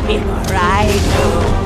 in Raikou.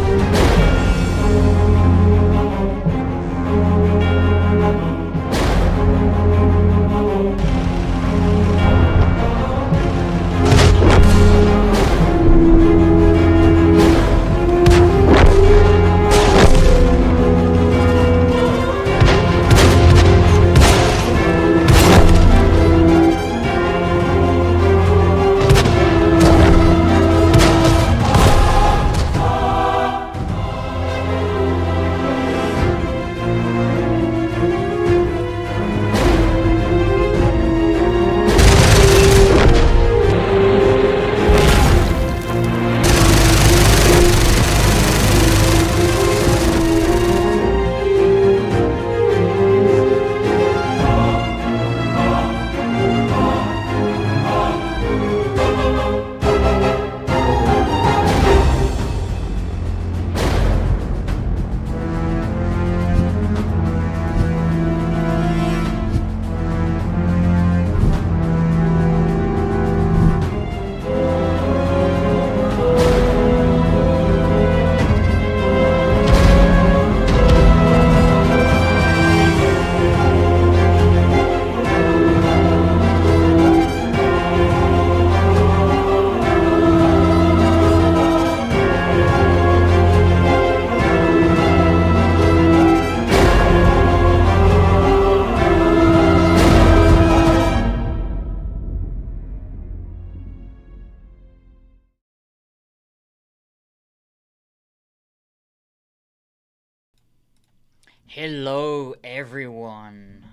Hello, everyone.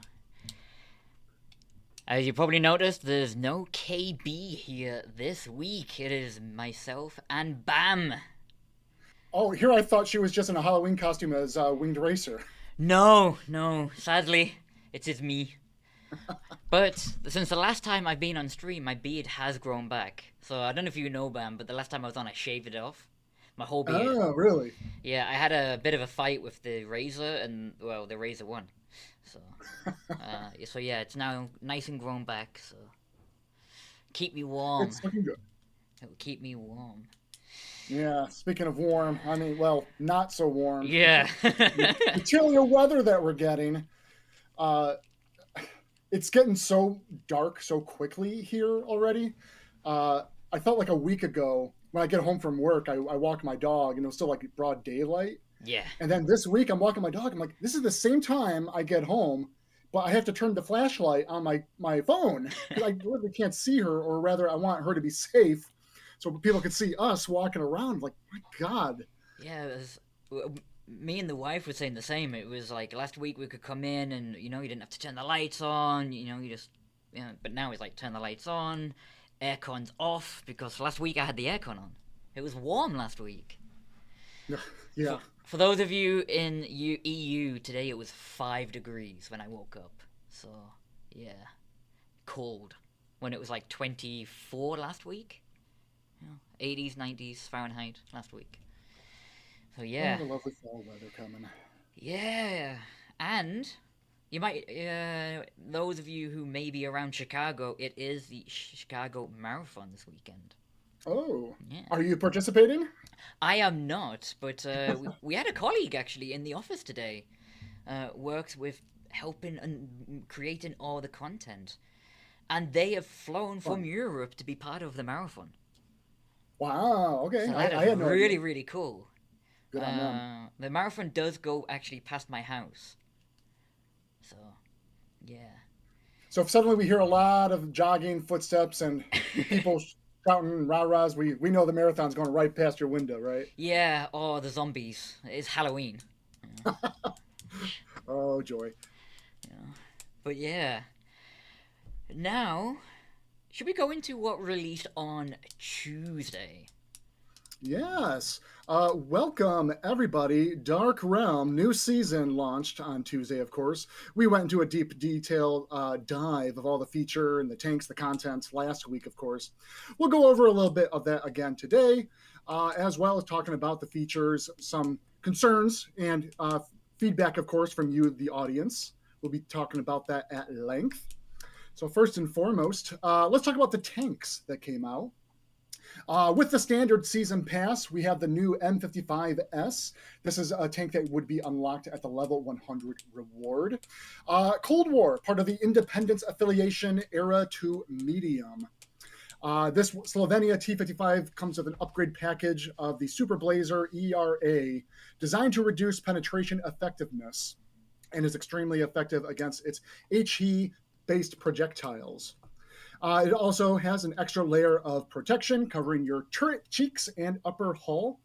As you probably noticed, there's no KB here this week. It is myself and Bam. Oh, here I thought she was just in a Halloween costume as Winged Racer. No, sadly, it is me. But since the last time I've been on stream, my beard has grown back. So I don't know if you know, Bam, but the last time I was on, I shaved it off. My whole beard. Oh, really? Yeah, I had a bit of a fight with the razor, and well, the razor won. So, so yeah, it's now nice and grown back. So, keep me warm. It's looking good. It'll keep me warm. Yeah, speaking of warm, I mean, well, not so warm. Yeah. The chillier weather that we're getting, uh, it's getting so dark so quickly here already. I felt like a week ago when I get home from work, I walked my dog and it was still like broad daylight. Yeah. And then this week I'm walking my dog. I'm like, this is the same time I get home, but I have to turn the flashlight on my phone because I literally can't see her, or rather, I want her to be safe, so people can see us walking around. Like, my God. Yeah, me and the wife were saying the same. It was like last week we could come in and you didn't have to turn the lights on. You just but now it's like turn the lights on, aircon's off because last week I had the aircon on. It was warm last week. Yeah. For those of you in EU, today it was 5 degrees when I woke up. So, yeah. Cold. When it was like 24 last week. 80s, 90s Fahrenheit last week. So, yeah. Oh, the lovely fall weather coming. Yeah. And you might, those of you who may be around Chicago, it is the Chicago Marathon this weekend. Oh. Yeah. Are you participating? I am not, but we had a colleague actually in the office today. Works with helping and creating all the content, and they have flown from Europe to be part of the marathon. Wow. Okay. So that I is had no really, idea. really cool. Good on them. The marathon does go actually past my house. So, yeah. So if suddenly we hear a lot of jogging footsteps and people shouting rah-rahs, we know the marathon's going right past your window, right? Yeah, oh, the zombies. It's Halloween. Yeah. Oh, joy. Yeah. But yeah. Now, should we go into what released on Tuesday? Yes. Welcome, everybody. Dark Realm, new season launched on Tuesday, of course. We went into a deep detail dive of all the feature and the tanks, the content last week, of course. We'll go over a little bit of that again today, as well as talking about the features, some concerns, and feedback, of course, from you, the audience. We'll be talking about that at length. So first and foremost, let's talk about the tanks that came out. With the standard season pass, we have the new M55S. This is a tank that would be unlocked at the level 100 reward. Cold War, part of the Independence affiliation era to medium. This Slovenia T-55 comes with an upgrade package of the Super Blazer ERA, designed to reduce penetration effectiveness, and is extremely effective against its HE-based projectiles. It also has an extra layer of protection covering your turret cheeks and upper hull.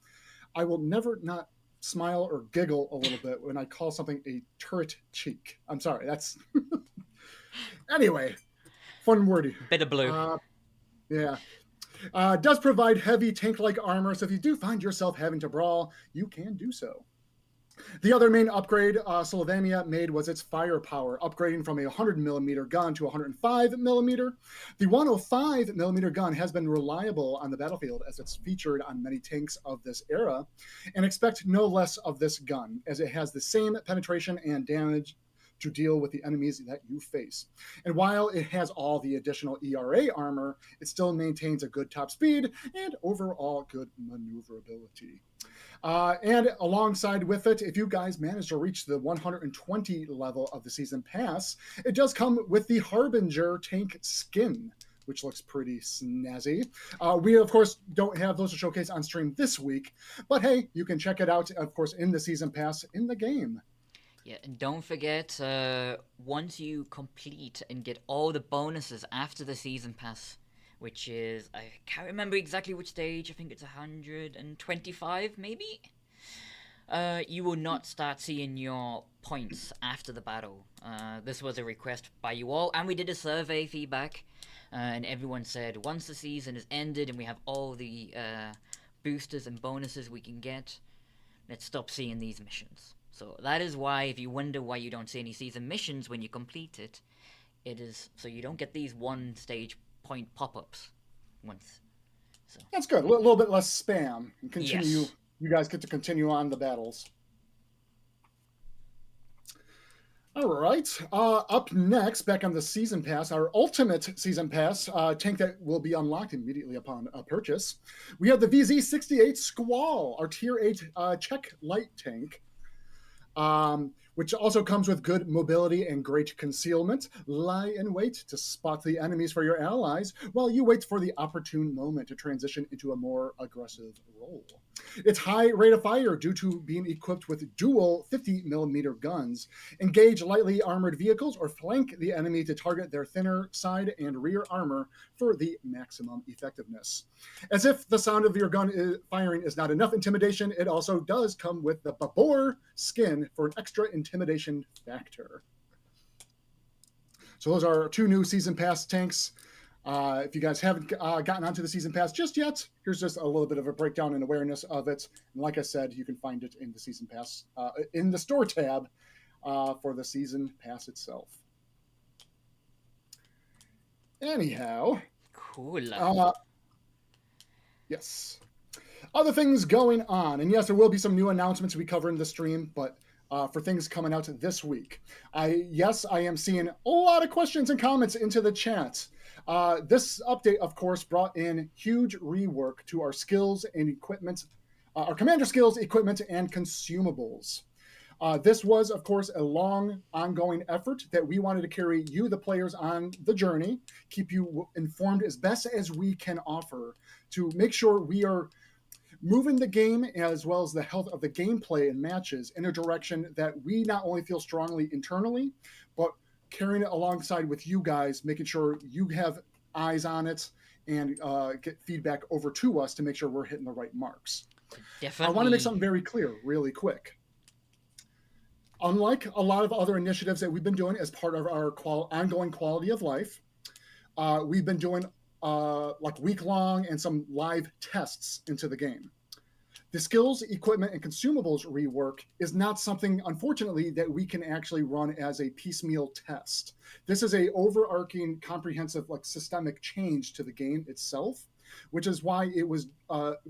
I will never not smile or giggle a little bit when I call something a turret cheek. I'm sorry, that's... Anyway, fun wordy. Bit of blue. Yeah. Does provide heavy tank-like armor, so if you do find yourself having to brawl, you can do so. The other main upgrade Slovenia made was its firepower, upgrading from a 100mm gun to a 105mm. The 105mm gun has been reliable on the battlefield as it's featured on many tanks of this era, and expect no less of this gun, as it has the same penetration and damage to deal with the enemies that you face. And while it has all the additional ERA armor, it still maintains a good top speed and overall good maneuverability. And alongside with it, if you guys manage to reach the 120 level of the season pass, it does come with the Harbinger tank skin, which looks pretty snazzy. We, of course, don't have those to showcase on stream this week, but hey, you can check it out, of course, in the season pass in the game. Yeah, and don't forget, once you complete and get all the bonuses after the season pass, which is, I can't remember exactly which stage, I think it's 125 maybe? You will not start seeing your points after the battle. This was a request by you all, and we did a survey feedback, and everyone said once the season is ended and we have all the boosters and bonuses we can get, let's stop seeing these missions. So that is why, if you wonder why you don't see any season missions when you complete it, it is so you don't get these one stage point pop-ups once. So that's good. A little bit less spam. And continue. Yes. You guys get to continue on the battles. All right. Up next, back on the season pass, our ultimate season pass tank that will be unlocked immediately upon purchase. We have the VZ-68 Squall, our tier 8 Czech light tank. Which also comes with good mobility and great concealment. Lie in wait to spot the enemies for your allies while you wait for the opportune moment to transition into a more aggressive role. Its high rate of fire, due to being equipped with dual 50mm guns, engage lightly armored vehicles or flank the enemy to target their thinner side and rear armor for the maximum effectiveness. As if the sound of your gun firing is not enough intimidation, it also does come with the Babor skin for an extra intimidation factor. So those are our two new season pass tanks. If you guys haven't gotten onto the season pass just yet, here's just a little bit of a breakdown and awareness of it. And like I said, you can find it in the season pass in the store tab for the season pass itself. Anyhow, cool. Yes. Other things going on, and yes, there will be some new announcements we cover in the stream, but for things coming out this week. I am seeing a lot of questions and comments into the chat. This update, of course, brought in huge rework to our skills and equipment, our commander skills, equipment, and consumables. This was, of course, a long, ongoing effort that we wanted to carry you, the players, on the journey, keep you informed as best as we can offer to make sure we are moving the game as well as the health of the gameplay and matches in a direction that we not only feel strongly internally, but carrying it alongside with you guys, making sure you have eyes on it and get feedback over to us to make sure we're hitting the right marks. Definitely. I want to make something very clear really quick. Unlike a lot of other initiatives that we've been doing as part of our ongoing quality of life, we've been doing like week-long and some live tests into the game. The skills, equipment, and consumables rework is not something, unfortunately, that we can actually run as a piecemeal test. This is a overarching, comprehensive, systemic change to the game itself, which is why it was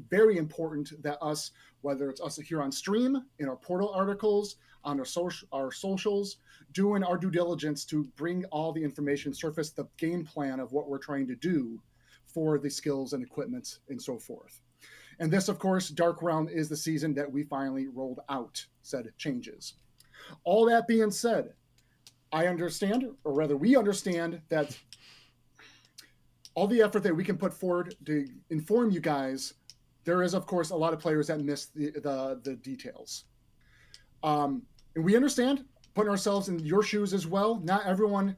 very important that us, whether it's us here on stream, in our portal articles, on our socials, doing our due diligence to bring all the information, surface the game plan of what we're trying to do for the skills and equipment and so forth. And this, of course, Dark Realm is the season that we finally rolled out said changes. All that being said, I understand, or rather, we understand that all the effort that we can put forward to inform you guys, there is, of course, a lot of players that miss the details. And we understand putting ourselves in your shoes as well. Not everyone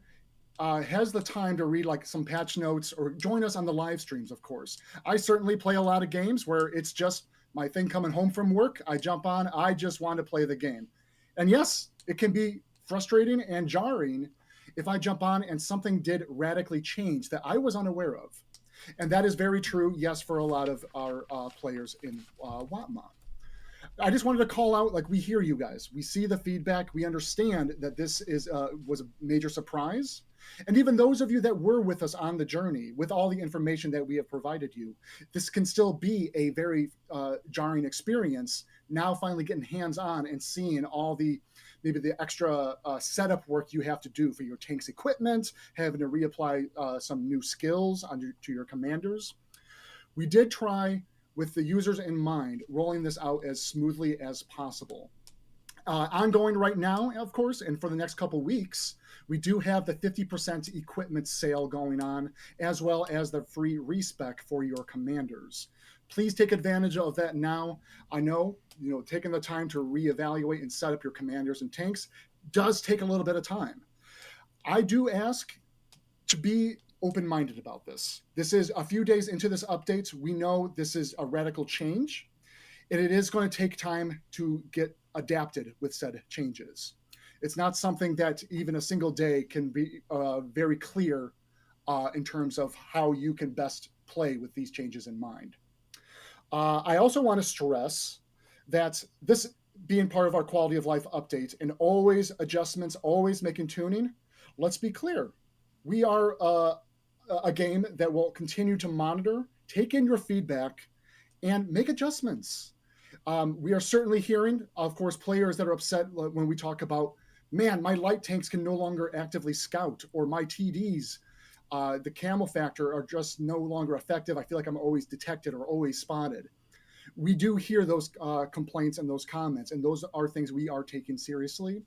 has the time to read like some patch notes or join us on the live streams, of course. I certainly play a lot of games where it's just my thing coming home from work. I jump on, I just want to play the game. And yes, it can be frustrating and jarring if I jump on and something did radically change that I was unaware of. And that is very true, yes, for a lot of our players in Watma. I just wanted to call out, like, we hear you guys. We see the feedback. We understand that this was a major surprise. And even those of you that were with us on the journey, with all the information that we have provided you, this can still be a very jarring experience. Now finally getting hands-on and seeing all the maybe the extra setup work you have to do for your tank's equipment, having to reapply some new skills to your commanders. We did try, with the users in mind, rolling this out as smoothly as possible. Ongoing right now, of course, and for the next couple weeks, we do have the 50% equipment sale going on, as well as the free respec for your commanders. Please take advantage of that now. I know, taking the time to reevaluate and set up your commanders and tanks does take a little bit of time. I do ask to be open-minded about this. This is a few days into this update. We know this is a radical change, and it is going to take time to get adapted with said changes. It's not something that even a single day can be very clear in terms of how you can best play with these changes in mind. I also want to stress that this being part of our quality of life update and always adjustments, always making tuning, let's be clear. We are a game that will continue to monitor, take in your feedback, and make adjustments. We are certainly hearing, of course, players that are upset when we talk about, man, my light tanks can no longer actively scout, or my TDs, the camo factor, are just no longer effective. I feel like I'm always detected or always spotted. We do hear those complaints and those comments, and those are things we are taking seriously.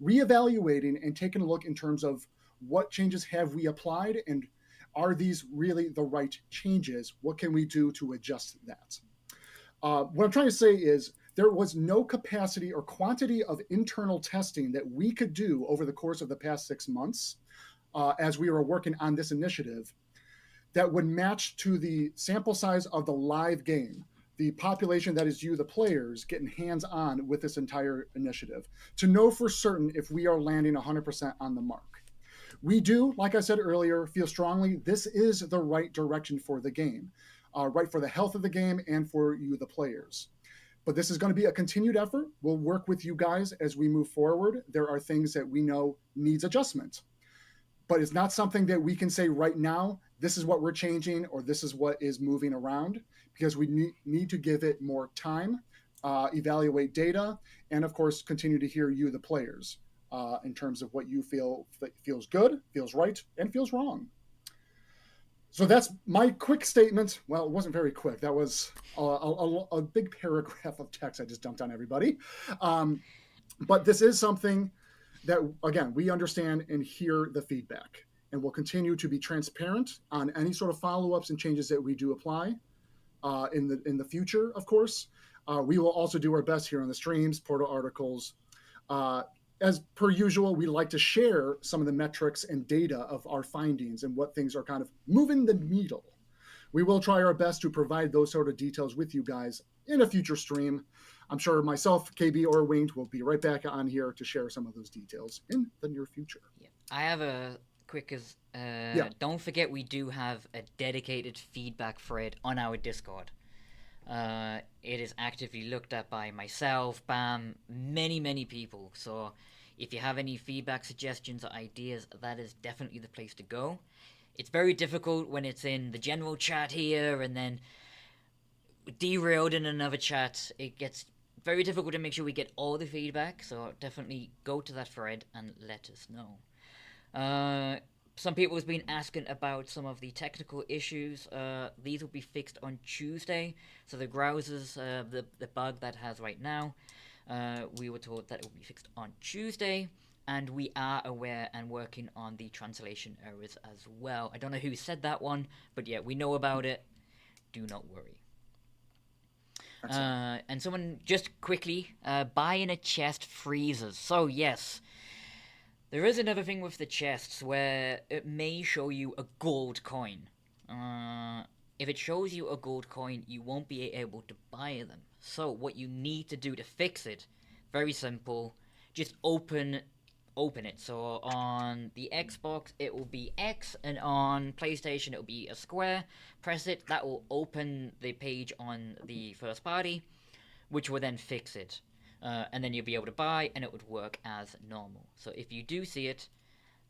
Reevaluating and taking a look in terms of what changes have we applied, and are these really the right changes? What can we do to adjust that? What I'm trying to say is there was no capacity or quantity of internal testing that we could do over the course of the past 6 months as we were working on this initiative that would match to the sample size of the live game, the population that is you, the players, getting hands-on with this entire initiative, to know for certain if we are landing 100% on the mark. We do, like I said earlier, feel strongly this is the right direction for the game, right for the health of the game and for you, the players. But this is going to be a continued effort. We'll work with you guys as we move forward. There are things that we know needs adjustment, but it's not something that we can say right now, this is what we're changing or this is what is moving around, because we need to give it more time, evaluate data, and of course, continue to hear you, the players. In terms of what you feel that feels good, feels right, and feels wrong. So that's my quick statement. Well, it wasn't very quick. That was a big paragraph of text I just dumped on everybody. But this is something that, again, we understand and hear the feedback. And we'll continue to be transparent on any sort of follow-ups and changes that we do apply in the future, of course. We will also do our best here on the streams, portal articles, as per usual, we like to share some of the metrics and data of our findings and what things are kind of moving the needle. We will try our best to provide those sort of details with you guys in a future stream. I'm sure myself, KB, or Winged will be right back on here to share some of those details in the near future. Yeah. I have a quick don't forget we do have a dedicated feedback thread on our Discord. It is actively looked at by myself, Bam, many people. So if you have any feedback, suggestions, or ideas, that is definitely the place to go. It's very difficult when it's in the general chat here and then derailed in another chat. It gets very difficult to make sure we get all the feedback, so definitely go to that thread and let us know. some people have been asking about some of the technical issues. These will be fixed on Tuesday. So the browsers, the bug that has right now, we were told that it will be fixed on Tuesday, and we are aware and working on the translation errors as well. I don't know who said that one, but yeah, we know about it. Do not worry. Excellent. And someone just quickly, buying a chest freezes. So yes, there is another thing with the chests where it may show you a gold coin. If it shows you a gold coin, you won't be able to buy them. So what you need to do to fix it, very simple, just open it. So on the Xbox it will be X, and on PlayStation it will be a square. Press it, that will open the page on the first party, which will then fix it. And then you'll be able to buy, and it would work as normal. So if you do see it,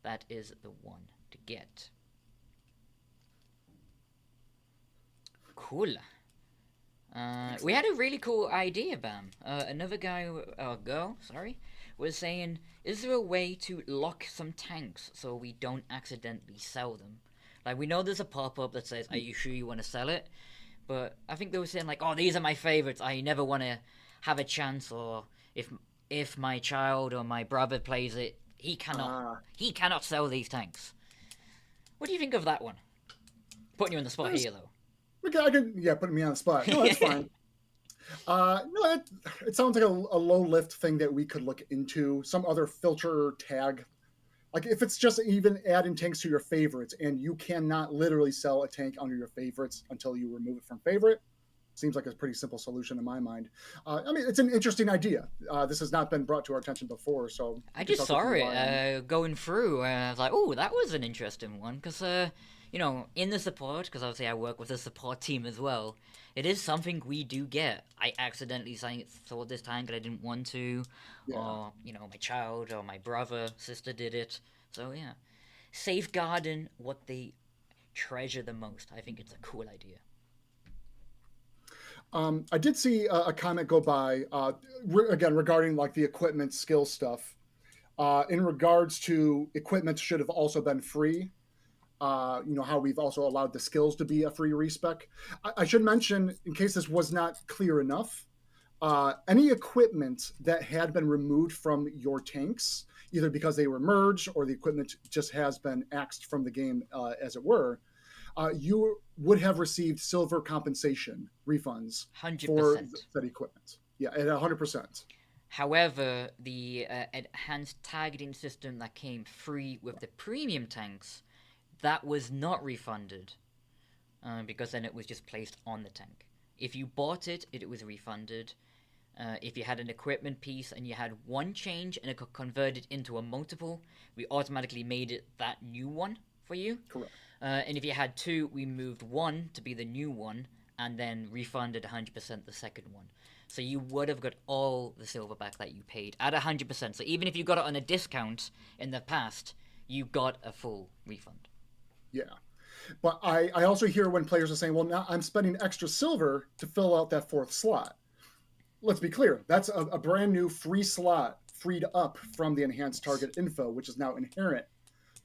that is the one to get. Cool. We had a really cool idea, Bam. Another guy, girl, sorry, was saying, is there a way to lock some tanks so we don't accidentally sell them? Like, we know there's a pop-up that says, are you sure you want to sell it? But I think they were saying, like, oh, these are my favorites. I never want to have a chance, or if my child or my brother plays it, he cannot sell these tanks. What do you think of that one? Putting you on the spot here, though. Yeah, putting me on the spot. No, that's fine. No, it sounds like a low lift thing that we could look into. Some other filter tag. Like if it's just even adding tanks to your favorites, and you cannot literally sell a tank under your favorites until you remove it from favorite. Seems like a pretty simple solution in my mind. I mean, it's an interesting idea. This has not been brought to our attention before, so I just saw it going through. I was like, oh, that was an interesting one. Because, in the support, because obviously I work with a support team as well, it is something we do get. I accidentally sold this tank and I didn't want to. Yeah. Or, my child or my brother, sister did it. So, yeah. Safeguarding what they treasure the most. I think it's a cool idea. I did see a comment go by again regarding like the equipment skill stuff. In regards to equipment should have also been free. How we've also allowed the skills to be a free respec. I should mention, in case this was not clear enough, any equipment that had been removed from your tanks, either because they were merged or the equipment just has been axed from the game, as it were, you would have received silver compensation refunds 100%. for that equipment. Yeah, at 100%. However, the enhanced targeting system that came free with the premium tanks, that was not refunded, because then it was just placed on the tank. If you bought it, it was refunded. If you had an equipment piece and you had one change and it got converted into a multiple, we automatically made it that new one for you. Correct. And if you had two, we moved one to be the new one and then refunded 100% the second one. So you would have got all the silver back that you paid at 100%. So even if you got it on a discount in the past, you got a full refund. Yeah. But I also hear when players are saying, well, now I'm spending extra silver to fill out that fourth slot. Let's be clear. That's a brand new free slot freed up from the enhanced target info, which is now inherent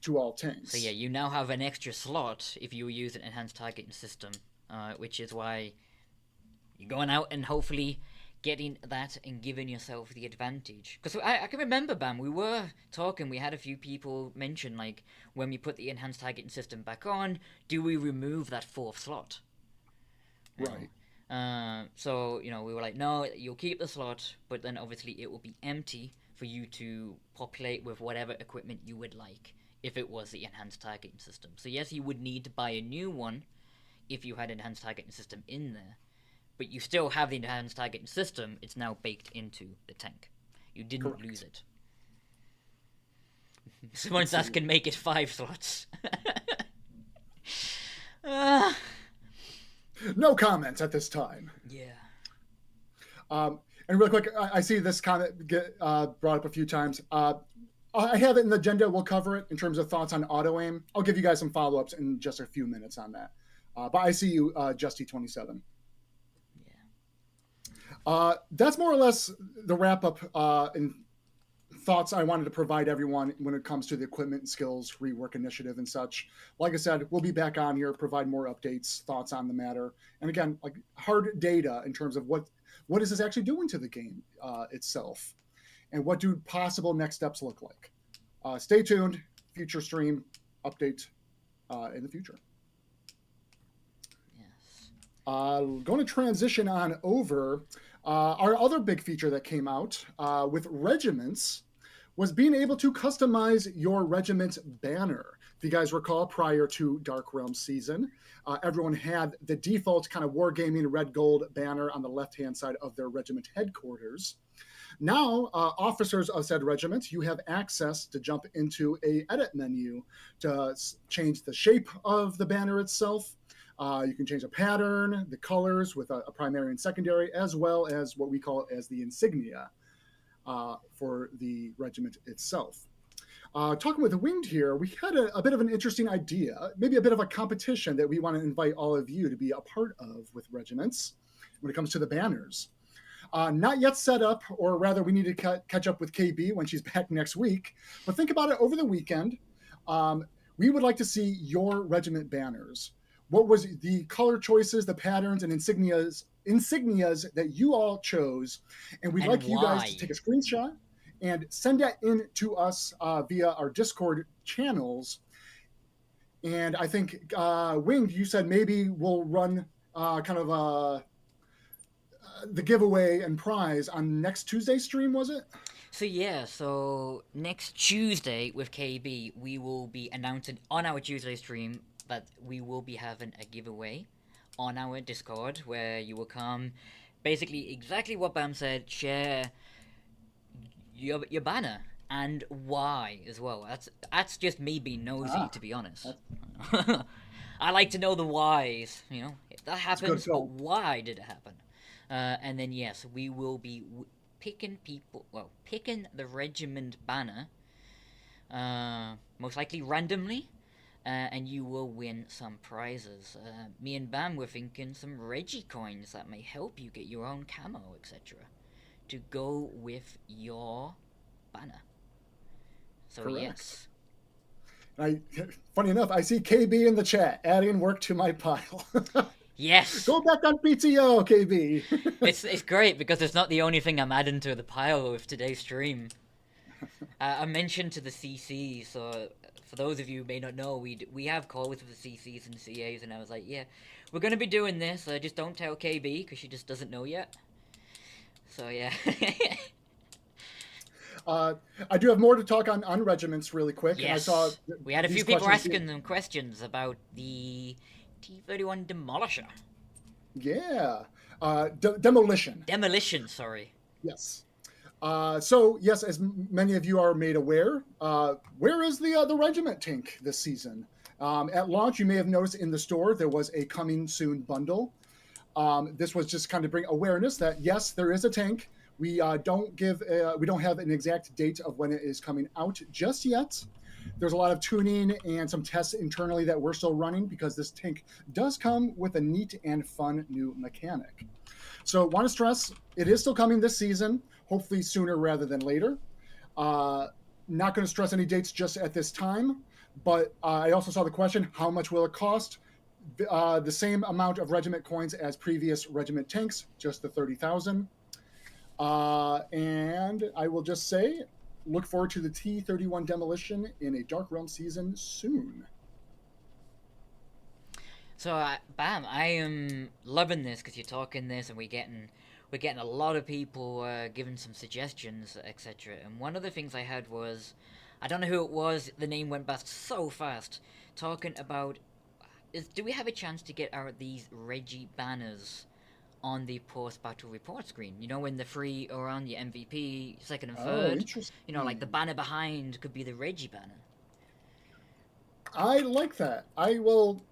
to all tanks. So yeah, you now have an extra slot if you use an enhanced targeting system, which is why you're going out and hopefully getting that and giving yourself the advantage. Because I can remember, Bam, we were talking, we had a few people mention, like, when we put the enhanced targeting system back on, do we remove that fourth slot? Right. So, we were like, no, you'll keep the slot, but then obviously it will be empty for you to populate with whatever equipment you would like if it was the enhanced targeting system. So yes, you would need to buy a new one if you had an enhanced targeting system in there. But you still have the enhanced targeting system. It's now baked into the tank. You didn't Correct. lose it. Someone's asking, make it 5 slots. No comments at this time. Yeah. And real quick, I see this comment get brought up a few times. I have it in the agenda. We'll cover it in terms of thoughts on auto aim. I'll give you guys some follow-ups in just a few minutes on that. But I see you, Justy27. That's more or less the wrap up and thoughts I wanted to provide everyone when it comes to the equipment and skills rework initiative and such. Like I said, we'll be back on here, provide more updates, thoughts on the matter, and again, like hard data in terms of what is this actually doing to the game itself, and what do possible next steps look like. Stay tuned. Future stream update in the future. Yes. Going to transition on over. Our other big feature that came out with regiments was being able to customize your regiment banner. If you guys recall, prior to Dark Realm season, everyone had the default kind of wargaming red gold banner on the left-hand side of their regiment headquarters. Now, officers of said regiment, you have access to jump into a edit menu to change the shape of the banner itself. You can change the pattern, the colors with a primary and secondary, as well as what we call as the insignia for the regiment itself. Talking with Winged here, we had a bit of an interesting idea, maybe a bit of a competition that we want to invite all of you to be a part of with regiments when it comes to the banners. Not yet set up, or rather, we need to catch up with KB when she's back next week. But think about it over the weekend. We would like to see your regiment banners. What was the color choices, the patterns, and insignias that you all chose? And we'd like you guys to take a screenshot and send that in to us via our Discord channels. And I think, Winged, you said maybe we'll run kind of the giveaway and prize on next Tuesday stream, was it? So next Tuesday with KB, we will be announcing on our Tuesday stream that we will be having a giveaway on our Discord where you will come, basically exactly what Bam said, share your banner and why as well. That's just me being nosy, to be honest. I like to know the whys. If that happens, but why did it happen? And then yes, we will be picking the regiment banner, most likely randomly, and you will win some prizes. Me and Bam were thinking some Reggie coins that may help you get your own camo, etc., to go with your banner. So correct. Yes. Funny enough, I see KB in the chat adding work to my pile. Yes. Go back on PTO, KB. It's great because it's not the only thing I'm adding to the pile with today's stream. I mentioned to the CCs, so for those of you who may not know, we have calls with the CCs and CAs, and I was like, yeah, we're going to be doing this, just don't tell KB because she just doesn't know yet. So yeah. I do have more to talk on regiments really quick. Yes. And I saw we had a few people asking them questions about the T-31 Demolisher. Yeah. Demolition. Demolition, sorry. Yes. So, yes, as many of you are made aware, where is the regiment tank this season? At launch, you may have noticed in the store there was a coming soon bundle. This was just kind of bring awareness that, yes, there is a tank. We don't have an exact date of when it is coming out just yet. There's a lot of tuning and some tests internally that we're still running because this tank does come with a neat and fun new mechanic. So want to stress, it is still coming this season, hopefully sooner rather than later. Not going to stress any dates just at this time, but I also saw the question, how much will it cost? The same amount of regiment coins as previous regiment tanks, just the 30,000. And I will just say, look forward to the T-31 Demolition in a Dark Realm season soon. So, Bam, I am loving this because you're talking this, and we're getting a lot of people giving some suggestions, etc. And one of the things I had was, I don't know who it was, the name went past so fast, talking about, do we have a chance to get these Reggie banners on the post-battle report screen? In the free or on the MVP, second and third. Like the banner behind could be the Reggie banner. I like that. I will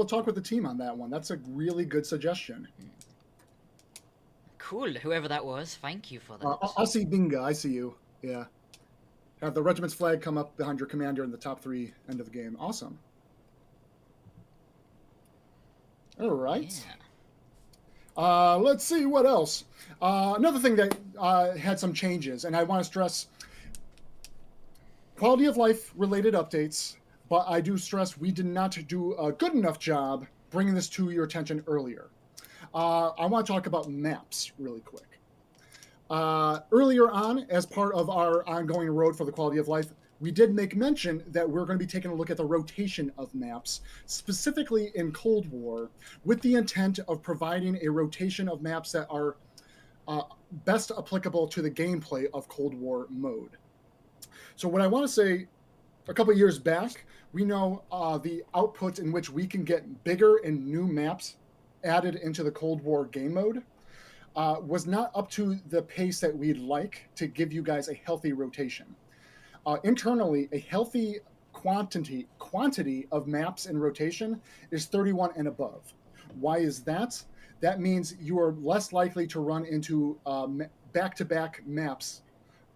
talk with the team on that one. That's a really good suggestion. Cool. Whoever that was, thank you for that. I'll see Binga. I see you. Yeah. Have the regiment's flag come up behind your commander in the top 3 end of the game. Awesome. All right. Yeah. Let's see what else. Another thing that had some changes, and I want to stress, quality of life related updates, but I do stress we did not do a good enough job bringing this to your attention earlier. I want to talk about maps really quick. Earlier on, as part of our ongoing road for the quality of life, we did make mention that we're going to be taking a look at the rotation of maps, specifically in Cold War, with the intent of providing a rotation of maps that are best applicable to the gameplay of Cold War mode. So, what I want to say, a couple of years back, we know the output in which we can get bigger and new maps added into the Cold War game mode was not up to the pace that we'd like to give you guys a healthy rotation. Internally, a healthy quantity of maps in rotation is 31 and above. Why is that? That means you are less likely to run into back-to-back maps.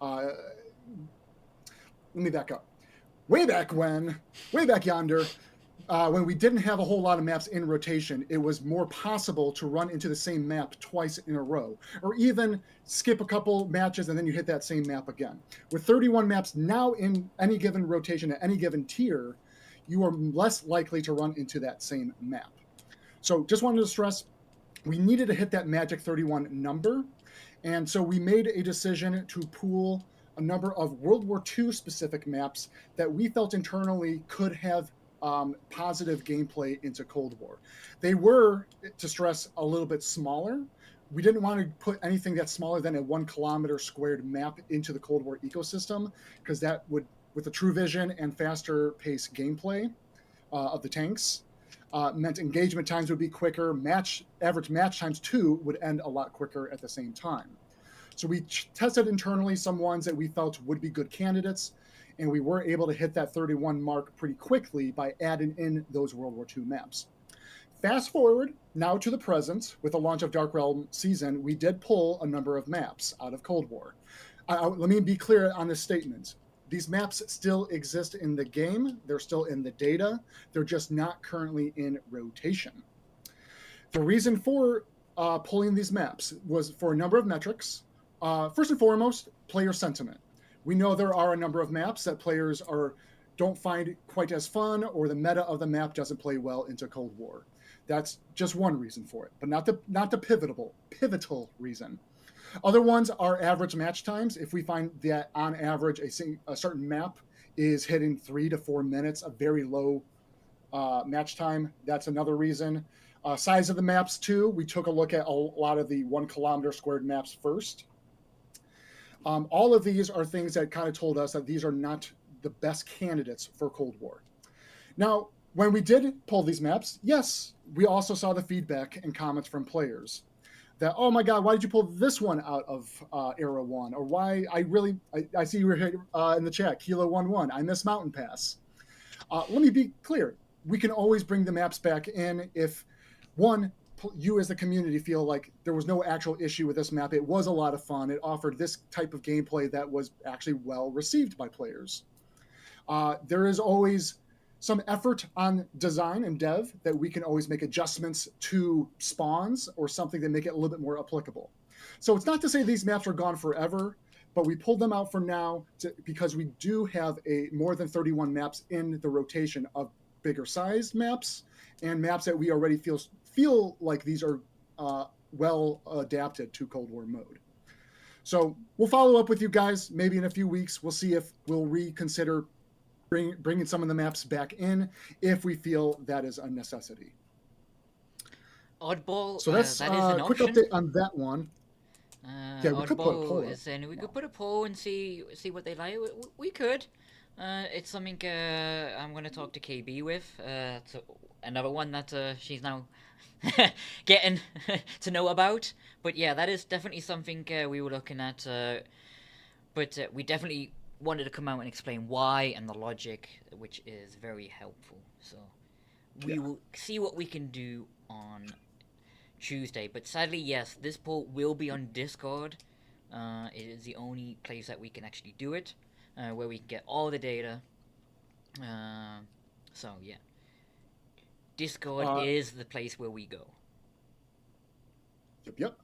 Let me back up. Way back yonder, when we didn't have a whole lot of maps in rotation, it was more possible to run into the same map twice in a row, or even skip a couple matches and then you hit that same map again. With 31 maps now in any given rotation at any given tier, you are less likely to run into that same map. So just wanted to stress, we needed to hit that magic 31 number, and so we made a decision to pool a number of World War II specific maps that we felt internally could have positive gameplay into Cold War. They were, to stress, a little bit smaller. We didn't want to put anything that's smaller than a 1 kilometer squared map into the Cold War ecosystem, because that would, with the true vision and faster pace gameplay of the tanks, meant engagement times would be quicker. Average match times too would end a lot quicker at the same time. So we tested internally some ones that we felt would be good candidates, and we were able to hit that 31 mark pretty quickly by adding in those World War II maps. Fast forward now to the present, with the launch of Dark Realm Season, we did pull a number of maps out of Cold War. Let me be clear on this statement. These maps still exist in the game. They're still in the data. They're just not currently in rotation. The reason for pulling these maps was for a number of metrics. First and foremost, player sentiment. We know there are a number of maps that players don't find quite as fun, or the meta of the map doesn't play well into Cold War. That's just one reason for it, but not the pivotal reason. Other ones are average match times. If we find that on average a certain map is hitting 3 to 4 minutes, a very low match time, that's another reason. Size of the maps too. We took a look at a lot of the 1 kilometer squared maps first. All of these are things that kind of told us that these are not the best candidates for Cold War. Now, when we did pull these maps, yes, we also saw the feedback and comments from players that, oh my God, why did you pull this one out of Era 1? Or why, I see you were here in the chat, Kilo 11, I miss Mountain Pass. Let me be clear. We can always bring the maps back in if, one, you as the community feel like there was no actual issue with this map. It was a lot of fun. It offered this type of gameplay that was actually well received by players. There is always some effort on design and dev that we can always make adjustments to spawns or something that make it a little bit more applicable. So it's not to say these maps are gone forever, but we pulled them out for now because we do have more than 31 maps in the rotation of bigger sized maps and maps that we already feel like these are well adapted to Cold War mode. So we'll follow up with you guys maybe in a few weeks. We'll see if we'll reconsider bringing some of the maps back in if we feel that is a necessity. Oddball. So that's that is an a quick option. update on that one. Yeah, we could put a poll is saying we could put a poll and see what they like. We could. It's something I'm going to talk to KB with. Another one that she's now getting to know about. But yeah, that is definitely something we were looking at. But we definitely wanted to come out and explain why and the logic, which is very helpful. So we will see what we can do on Tuesday. But sadly, yes, this poll will be on Discord. It is the only place that we can actually do it, where we can get all the data. So yeah, Discord is the place where we go. Yep.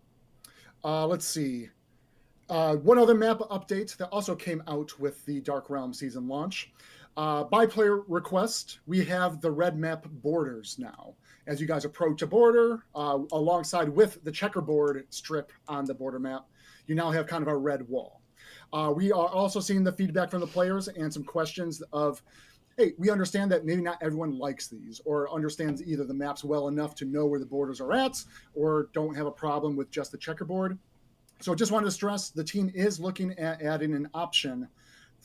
Let's see. One other map update that also came out with the Dark Realm season launch. By player request, we have the red map borders now. As you guys approach a border, alongside with the checkerboard strip on the border map, you now have kind of a red wall. We are also seeing the feedback from the players and some questions of, hey, we understand that maybe not everyone likes these or understands either the maps well enough to know where the borders are at or don't have a problem with just the checkerboard. So just wanted to stress the team is looking at adding an option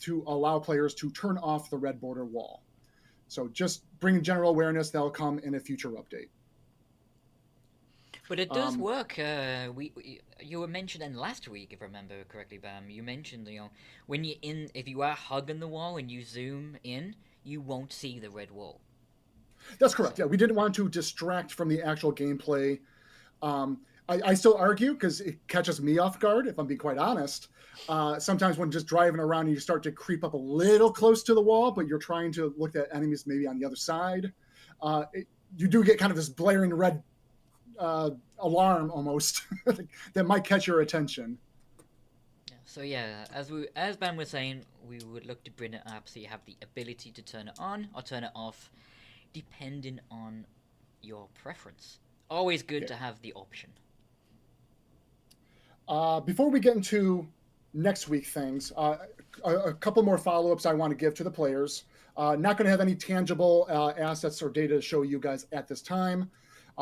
to allow players to turn off the red border wall. So just bringing general awareness, that'll come in a future update. But it does Um, work. You were mentioning last week, if I remember correctly, Bam. You mentioned, when you're in, if you are hugging the wall and you zoom in, you won't see the red wall. that's So correct. Yeah, we didn't want to distract from the actual gameplay. Um, I still argue because it catches me off guard, if I'm being quite honest. Sometimes when just driving around and you start to creep up a little close to the wall, but you're trying to look at enemies maybe on the other side, you do get kind of this blaring red alarm almost that might catch your attention. yeah, as Bam was saying, we would look to bring it up so you have the ability to turn it on or turn it off, depending on your preference. Always good Okay. to have the option. Before we get into next week things, a couple more follow ups I want to give to the players. Not going to have any tangible assets or data to show you guys at this time.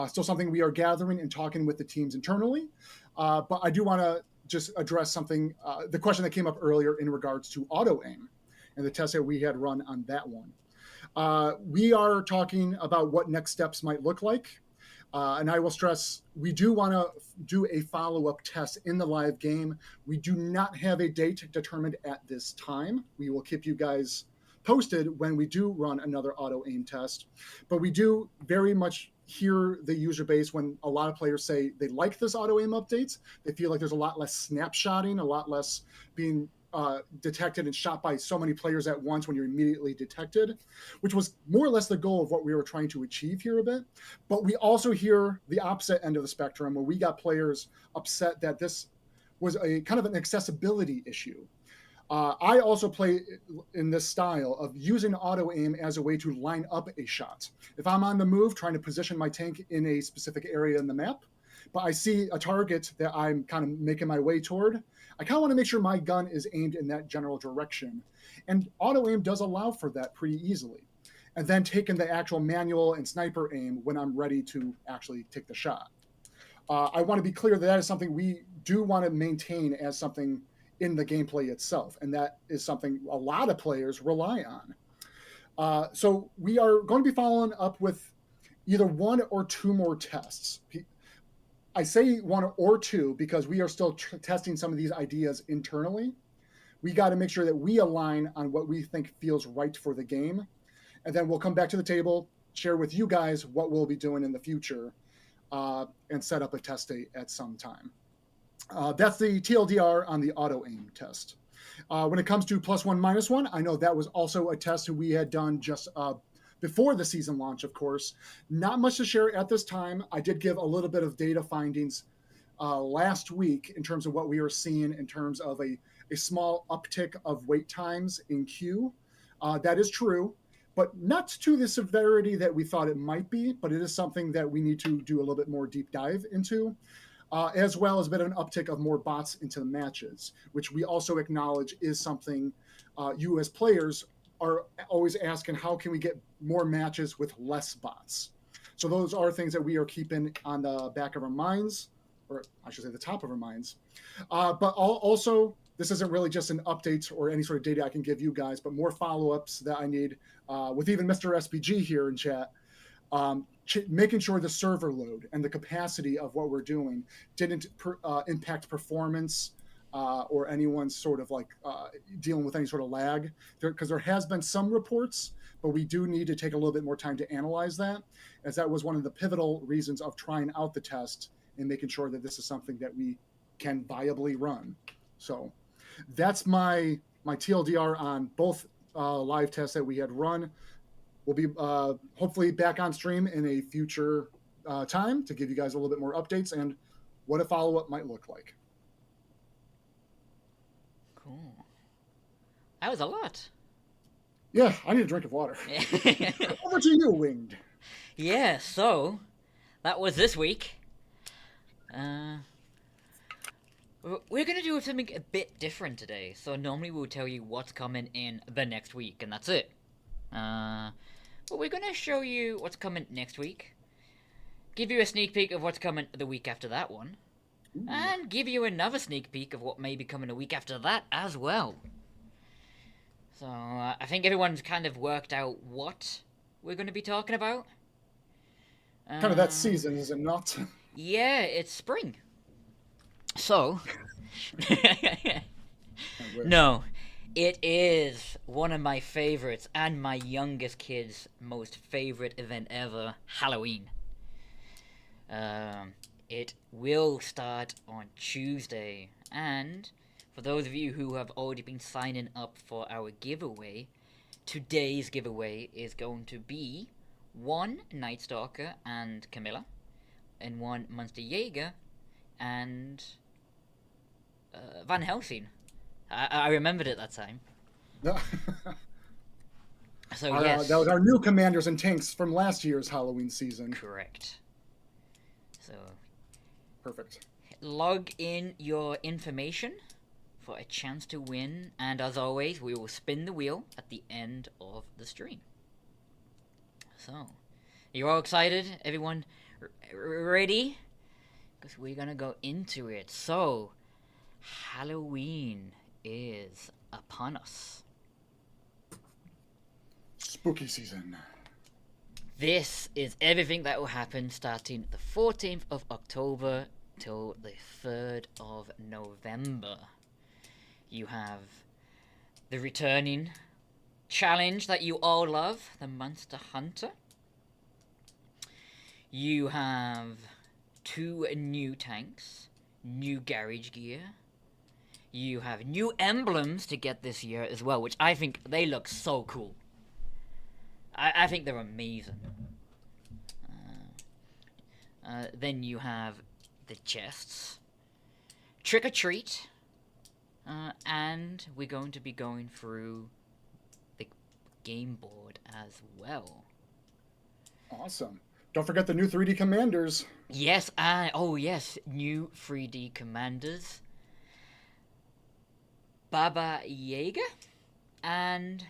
Still something we are gathering and talking with the teams internally. But I do want to just address something, the question that came up earlier in regards to auto aim and the test that we had run on that one. We are talking about what next steps might look like. And I will stress, we do want to do a follow up test in the live game. We do not have a date determined at this time. We will keep you guys posted when we do run another auto aim test. But we do very much hear the user base when a lot of players say they like this auto aim updates. They feel like there's a lot less snapshotting, a lot less being detected and shot by so many players at once when you're immediately detected, which was more or less the goal of what we were trying to achieve here a bit. But we also hear the opposite end of the spectrum where we got players upset that this was a kind of an accessibility issue. I also play in this style of using auto aim as a way to line up a shot. If I'm on the move trying to position my tank in a specific area in the map, but I see a target that I'm kind of making my way toward, I kind of want to make sure my gun is aimed in that general direction. And auto aim does allow for that pretty easily. And then taking the actual manual and sniper aim when I'm ready to actually take the shot. I want to be clear that that is something we do want to maintain as something in the gameplay itself. And that is something a lot of players rely on. So we are going to be following up with either one or two more tests. I say one or two because we are still testing some of these ideas internally. We got to make sure that we align on what we think feels right for the game. And then we'll come back to the table, share with you guys what we'll be doing in the future, and set up a test date at some time. That's the TLDR on the auto aim test. When it comes to +1, -1, I know that was also a test we had done just before the season launch, of course. Not much to share at this time. I did give a little bit of data findings last week in terms of what we were seeing in terms of a small uptick of wait times in queue. That is true, but not to the severity that we thought it might be, but it is something that we need to do a little bit more deep dive into. As well as a bit of an uptick of more bots into the matches, which we also acknowledge is something you as players are always asking, how can we get more matches with less bots? So those are things that we are keeping on the back of our minds, or I should say the top of our minds. But also, this isn't really just an update or any sort of data I can give you guys, but more follow-ups that I need with even Mr. SPG here in chat. Making sure the server load and the capacity of what we're doing didn't impact performance or anyone's sort of like dealing with any sort of lag. Because there has been some reports, but we do need to take a little bit more time to analyze that, as that was one of the pivotal reasons of trying out the test and making sure that this is something that we can viably run. So that's my TLDR on both live tests that we had run. We'll be hopefully back on stream in a future time to give you guys a little bit more updates and what a follow-up might look like. Cool. That was a lot. Yeah, I need a drink of water. Over to you, Winged. Yeah, so that was this week. We're gonna do something a bit different today. So normally we'll tell you what's coming in the next week, and that's it. But we're gonna show you what's coming next week, give you a sneak peek of what's coming the week after that one, and give you another sneak peek of what may be coming a week after that as well. So I think everyone's kind of worked out what we're going to be talking about. Kind of that season, is it not? Yeah, it's spring. So, no, it is one of my favorites and my youngest kid's most favorite event ever, Halloween. It will start on Tuesday, and for those of you who have already been signing up for our giveaway, today's giveaway is going to be one Night Stalker and Camilla, and one Monster Jaeger and Van Helsing. I remembered it that time. So yes, that was our new commanders and tanks from last year's Halloween season. Correct. So perfect. Log in your information for a chance to win, and as always, we will spin the wheel at the end of the stream. So, you all excited? Everyone ready? Because we're gonna go into it. So, Halloween is upon us. Spooky season. This is everything that will happen starting the 14th of October till the 3rd of November. You have the returning challenge that you all love, the Monster Hunter. You have 2 new tanks, new garage gear. You have new emblems to get this year as well, which I think they look so cool. I think they're amazing. Then you have the chests, Trick or Treat, and we're going to be going through the game board as well. Awesome. Don't forget the new 3D commanders. Yes, yes, new 3D commanders. Baba Yaga, and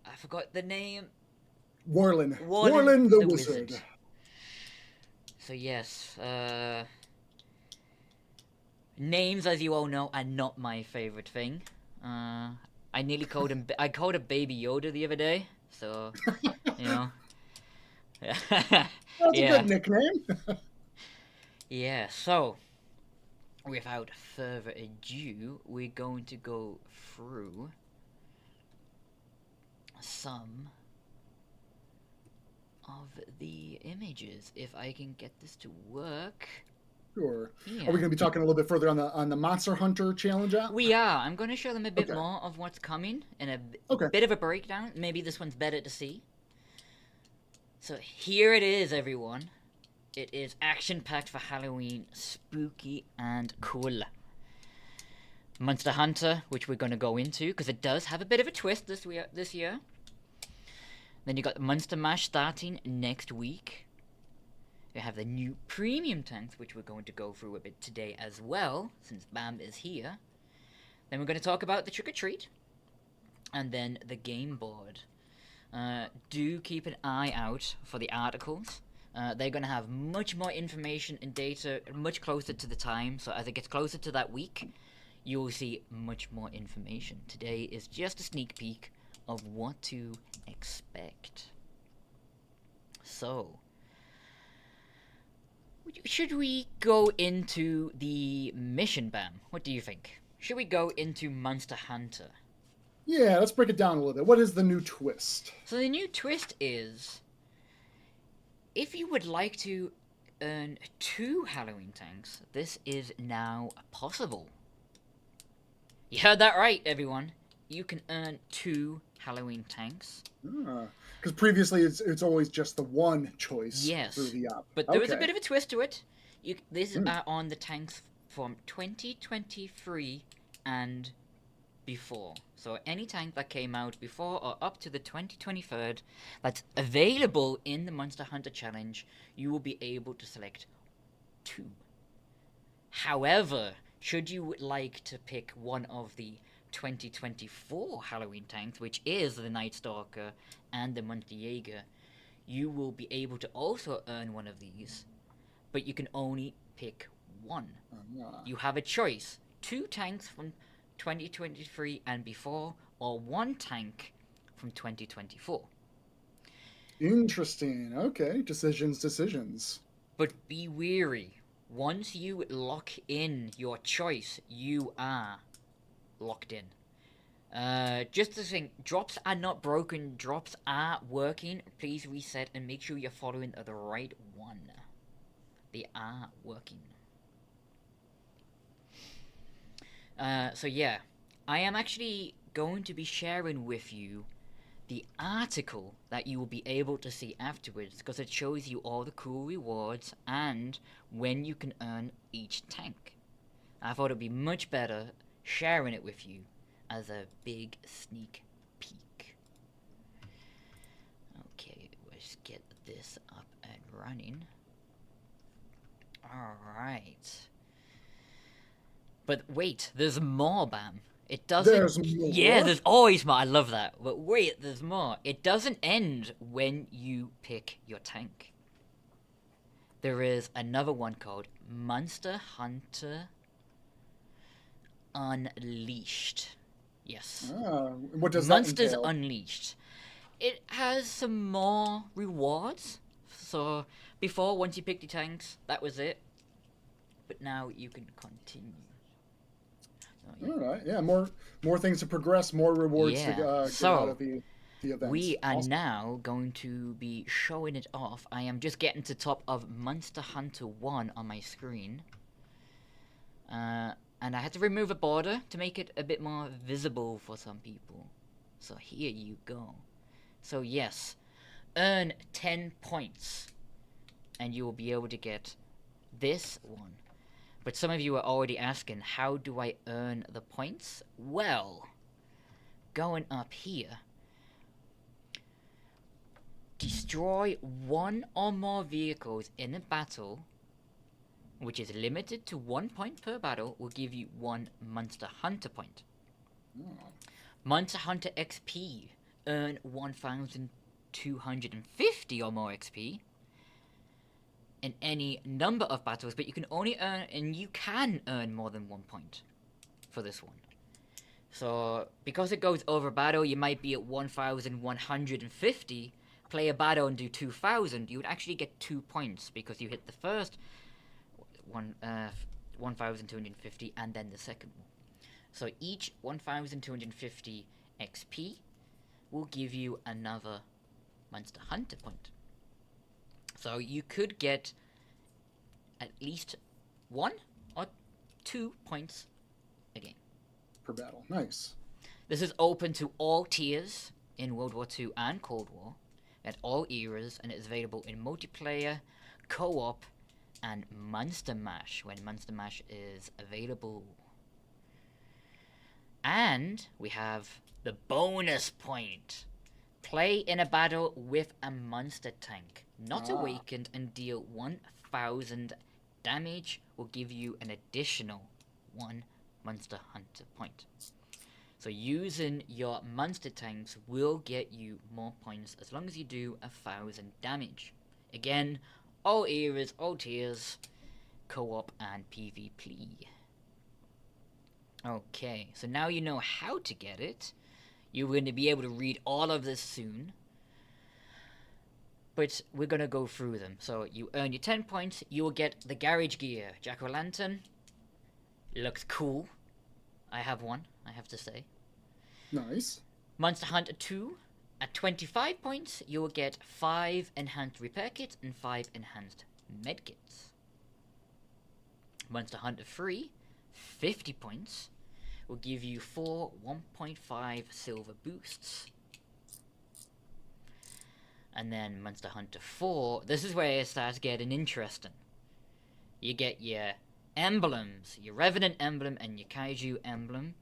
I forgot the name. Warlin the Wizard. So yes, names, as you all know, are not my favorite thing. I nearly called him. I called him Baby Yoda the other day. So, you know. That's a good nickname. Yeah. So, without further ado, we're going to go through some of the images, if I can get this to work. Sure. Yeah. Are we going to be talking a little bit further on the Monster Hunter challenge app? We are. I'm going to show them a bit more of what's coming and a bit of a breakdown. Maybe this one's better to see. So here it is, everyone. It is action-packed for Halloween, spooky and cool. Monster Hunter, which we're going to go into, because it does have a bit of a twist this year. Then you got the Monster Mash starting next week. You have the new premium tanks, which we're going to go through a bit today as well, since Bam is here. Then we're going to talk about the Trick or Treat, and then the game board. Do keep an eye out for the articles. They're going to have much more information and data much closer to the time, so as it gets closer to that week, you will see much more information. Today is just a sneak peek of what to expect. So, should we go into the mission, Bam? What do you think? Should we go into Monster Hunter? Yeah, let's break it down a little bit. What is the new twist? So the new twist is, if you would like to earn 2 Halloween tanks, this is now possible. You heard that right, everyone. You can earn 2 Halloween tanks. Because previously it's always just the one choice through the app. But there was a bit of a twist to it. These are on the tanks from 2023 and before. So any tank that came out before or up to the 2023 that's available in the Monster Hunter Challenge, you will be able to select 2. However, should you like to pick one of the 2024 Halloween tanks, which is the Night Stalker and the Monster Jaeger, you will be able to also earn one of these, but you can only pick one. You have a choice: 2 tanks from 2023 and before, or 1 tank from 2024. Interesting. Okay, decisions. But be wary. Once you lock in your choice, you are locked in. Just to think, drops are not broken, drops are working. Please reset and make sure you're following the right one. They are working. So yeah, I am actually going to be sharing with you the article that you will be able to see afterwards, because it shows you all the cool rewards and when you can earn each tank. I thought it would be much better sharing it with you as a big sneak peek. Okay, let's get this up and running. Alright. But wait, there's more, Bam. It doesn't. There's more? Yeah, there's always more. I love that. But wait, there's more. It doesn't end when you pick your tank. There is another one called Monster Hunter Unleashed. Yes. What does Monsters that entail? Unleashed. It has some more rewards. So before, once you picked your tanks, that was it. But now you can continue. All right, yeah, more things to progress, more rewards to get out of the events. We are Awesome. now going to be showing it off. I am just getting to top of Monster Hunter 1 on my screen. And I had to remove a border to make it a bit more visible for some people. So here you go. So yes, earn 10 points and you will be able to get this one. But some of you are already asking, how do I earn the points? Well, going up here, destroy 1 or more vehicles in a battle, which is limited to 1 point per battle, will give you 1 Monster Hunter point. Monster Hunter XP, earn 1,250 or more XP in any number of battles, but you can only earn, and you can earn more than 1 point for this one. So, because it goes over battle, you might be at 1,150, play a battle and do 2,000, you would actually get 2 points, because you hit the first 1,250 and then the second one. So each 1,250 XP will give you another Monster Hunter point. So you could get at least 1 or 2 points a game. Per battle. Nice. This is open to all tiers in World War II and Cold War, at all eras, and it is available in multiplayer, co-op, and Monster Mash, when Monster Mash is available. And we have the bonus point. Play in a battle with a monster tank, not awakened, and deal 1,000 damage will give you an additional 1 Monster Hunter point. So using your monster tanks will get you more points as long as you do 1,000 damage. Again, all eras, all tiers, co-op and PvP. Okay, so now you know how to get it. You're going to be able to read all of this soon. But we're going to go through them. So you earn your 10 points. You will get the garage gear. Jack-o'-lantern. Looks cool. I have one, I have to say. Nice. Monster Hunter 2. At 25 points, you will get 5 enhanced repair kits and 5 enhanced medkits. Monster Hunter 3. 50 points will give you 4 1.5 silver boosts. And then Monster Hunter 4, this is where it starts getting interesting. You get your emblems, your Revenant emblem and your Kaiju emblem,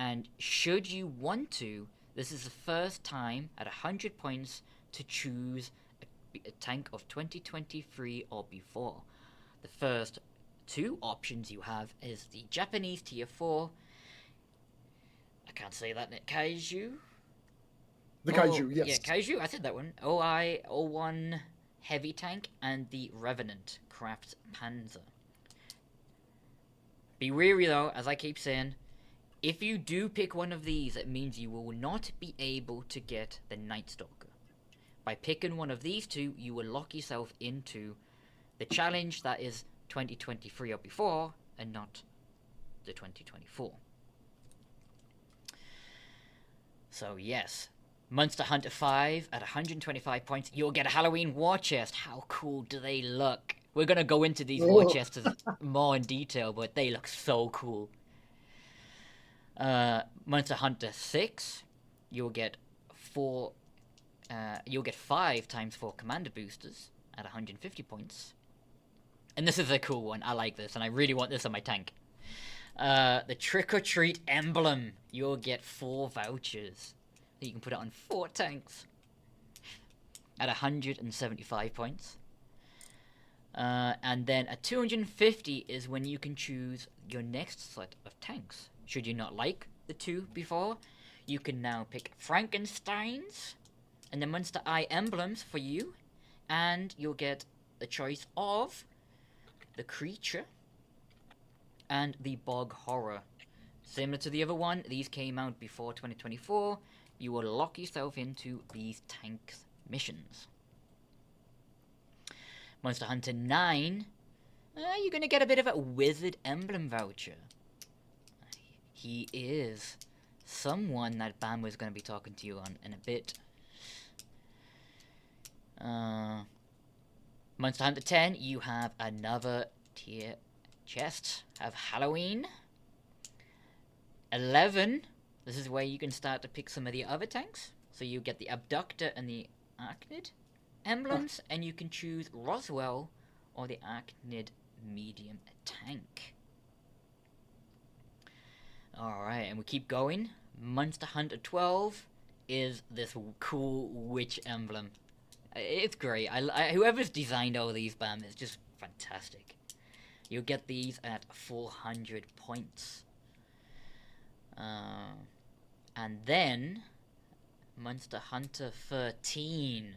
And should you want to, this is the first time at 100 points to choose a tank of 2023 or before. The first two options you have is the Japanese Tier 4. I can't say that. Kaiju? The Kaiju, yes. Yeah, Kaiju, I said that one. OI-01 Heavy Tank and the Revenant Craft Panzer. Be wary though, as I keep saying, if you do pick one of these, it means you will not be able to get the Night Stalker. By picking one of these two, you will lock yourself into the challenge that is 2023 or before, and not the 2024. So yes, Monster Hunter 5 at 125 points, you'll get a Halloween war chest. How cool do they look? We're going to go into these war chests more in detail, but they look so cool. Monster Hunter 6, you'll get 5 times 4 commander boosters at 150 points. And this is a cool one. I like this, and I really want this on my tank. The Trick or Treat emblem. You'll get 4 vouchers. You can put it on 4 tanks at 175 points. And then at 250 is when you can choose your next set of tanks. Should you not like the 2 before, you can now pick Frankenstein's and the Monster Eye emblems for you, and you'll get the choice of the Creature and the Bog Horror. Similar to the other one, these came out before 2024. You will lock yourself into these tanks missions. Monster Hunter 9, you're going to get a bit of a Wizard Emblem voucher. He is someone that Bam was going to be talking to you on in a bit. Monster Hunter 10, you have another tier chest of Halloween. 11, this is where you can start to pick some of the other tanks. So you get the Abductor and the Arachnid emblems, and you can choose Roswell or the Arachnid medium tank. Alright, and we keep going. Monster Hunter 12 is this cool witch emblem. It's great. Whoever's designed all these, Bam, is just fantastic. You'll get these at 400 points. And then Monster Hunter 13,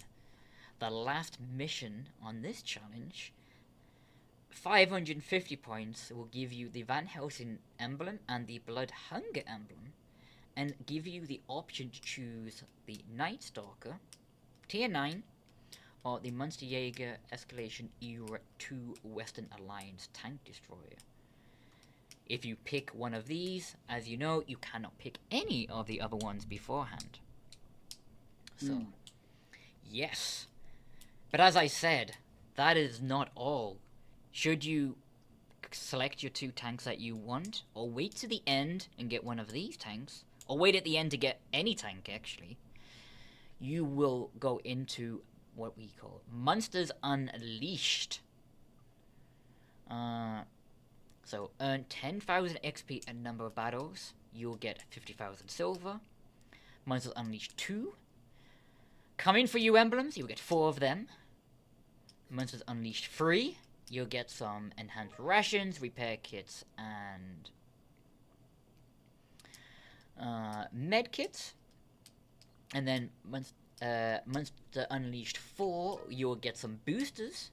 the last mission on this challenge, 550 points will give you the Van Helsing emblem and the Blood Hunger emblem, and give you the option to choose the Night Stalker, Tier 9, or the Monster Jaeger Escalation Era 2 Western Alliance Tank Destroyer. If you pick one of these, as you know, you cannot pick any of the other ones beforehand. So, yes. But as I said, that is not all. Should you select your 2 tanks that you want, or wait to the end and get one of these tanks, or wait at the end to get any tank actually, you will go into what we call Monsters Unleashed. So earn 10,000 XP a number of battles. You'll get 50,000 silver. Monsters Unleashed 2. Coming for you emblems, you'll get 4 of them. Monsters Unleashed 3. You'll get some enhanced rations, repair kits, and med kits. And then Monster Unleashed 4, you'll get some boosters,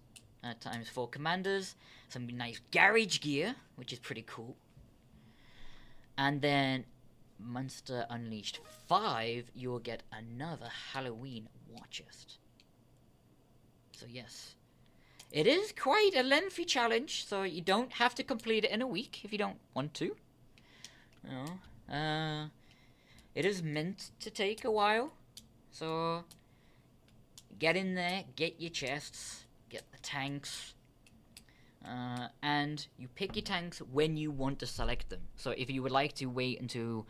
times 4 commanders, some nice garage gear, which is pretty cool. And then Monster Unleashed 5, you'll get another Halloween war chest. So yes, it is quite a lengthy challenge, so you don't have to complete it in a week if you don't want to. You know, it is meant to take a while, so get in there, get your chests, get the tanks, and you pick your tanks when you want to select them. So if you would like to wait until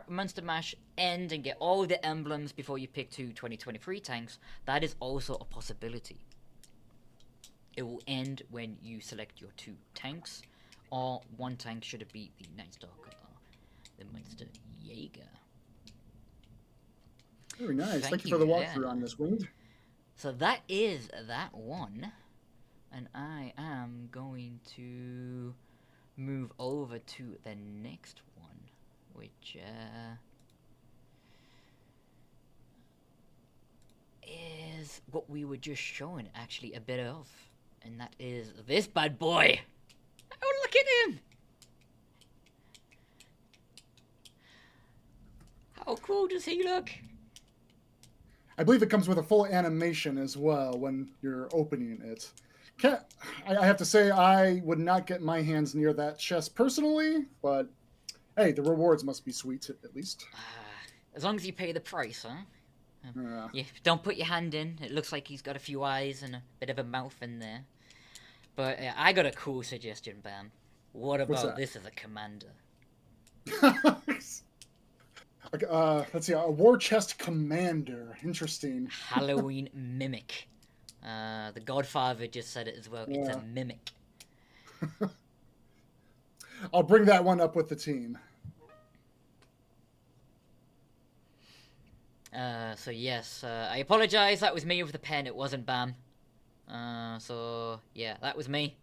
Monster Mash end and get all the emblems before you pick 2 2023 tanks, that is also a possibility. It will end when you select your 2 tanks, or 1 tank should it be the Night Stalker or the Monster Jaeger. Very nice. Thank Thank you for you, the yeah. walkthrough on this, Winged. So that is that one. And I am going to move over to the next one, which is what we were just showing actually a bit of. And that is this bad boy. Oh, look at him! How cool does he look? I believe it comes with a full animation as well when you're opening it. I have to say, I would not get my hands near that chest personally, but hey, the rewards must be sweet at least. As long as you pay the price, huh? Uh, Yeah, don't put your hand in. It looks like he's got a few eyes and a bit of a mouth in there. But I got a cool suggestion, Bam. What What's about that? this as a commander? Let's see, a war chest commander. Interesting. Halloween mimic. The Godfather just said it as well. It's a mimic. I'll bring that one up with the team. So yes, I apologize. That was me with the pen. It wasn't Bam. So yeah, that was me.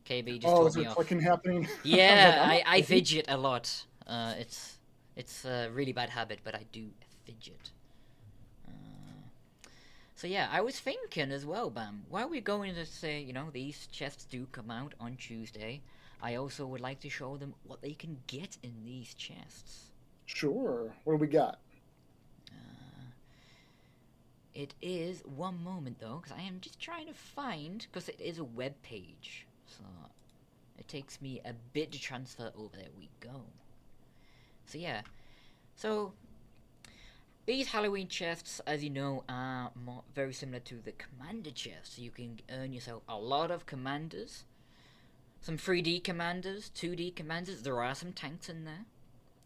KB just told is me there off. clicking happening? Yeah, I fidget a lot. It's a really bad habit, but I do fidget. So yeah, I was thinking as well, Bam. While we're going to say, you know, these chests do come out on Tuesday, I also would like to show them what they can get in these chests. Sure. What do we got? It is one moment though, because I am just trying to find, because it is a web page, so it takes me a bit to transfer over. There we go. So yeah, so these Halloween chests, as you know, are very similar to the commander chests. So you can earn yourself a lot of commanders, some 3D commanders, 2D commanders. There are some tanks in there,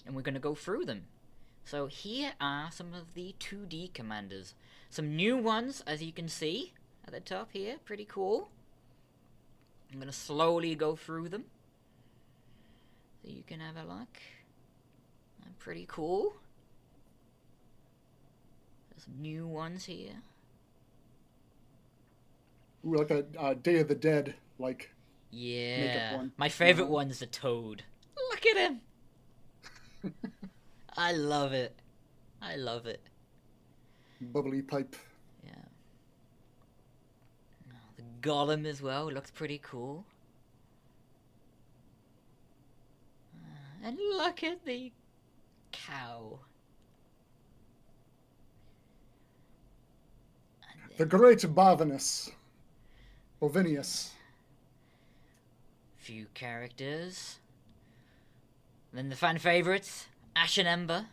and we're going to go through them. So here are some of the 2D commanders. Some new ones, as you can see at the top here. Pretty cool. I'm going to slowly go through them, so you can have a look. Pretty cool. There's some new ones here. Ooh, like a Day of the Dead, like. Yeah. One. My favorite one's the Toad. Look at him. I love it. I love it. Bubbly pipe. Yeah. The Golem as well looks pretty cool. And look at the cow. The Great Bovinus. Bovinius. Few characters. Then the fan favorites, Ash and Ember.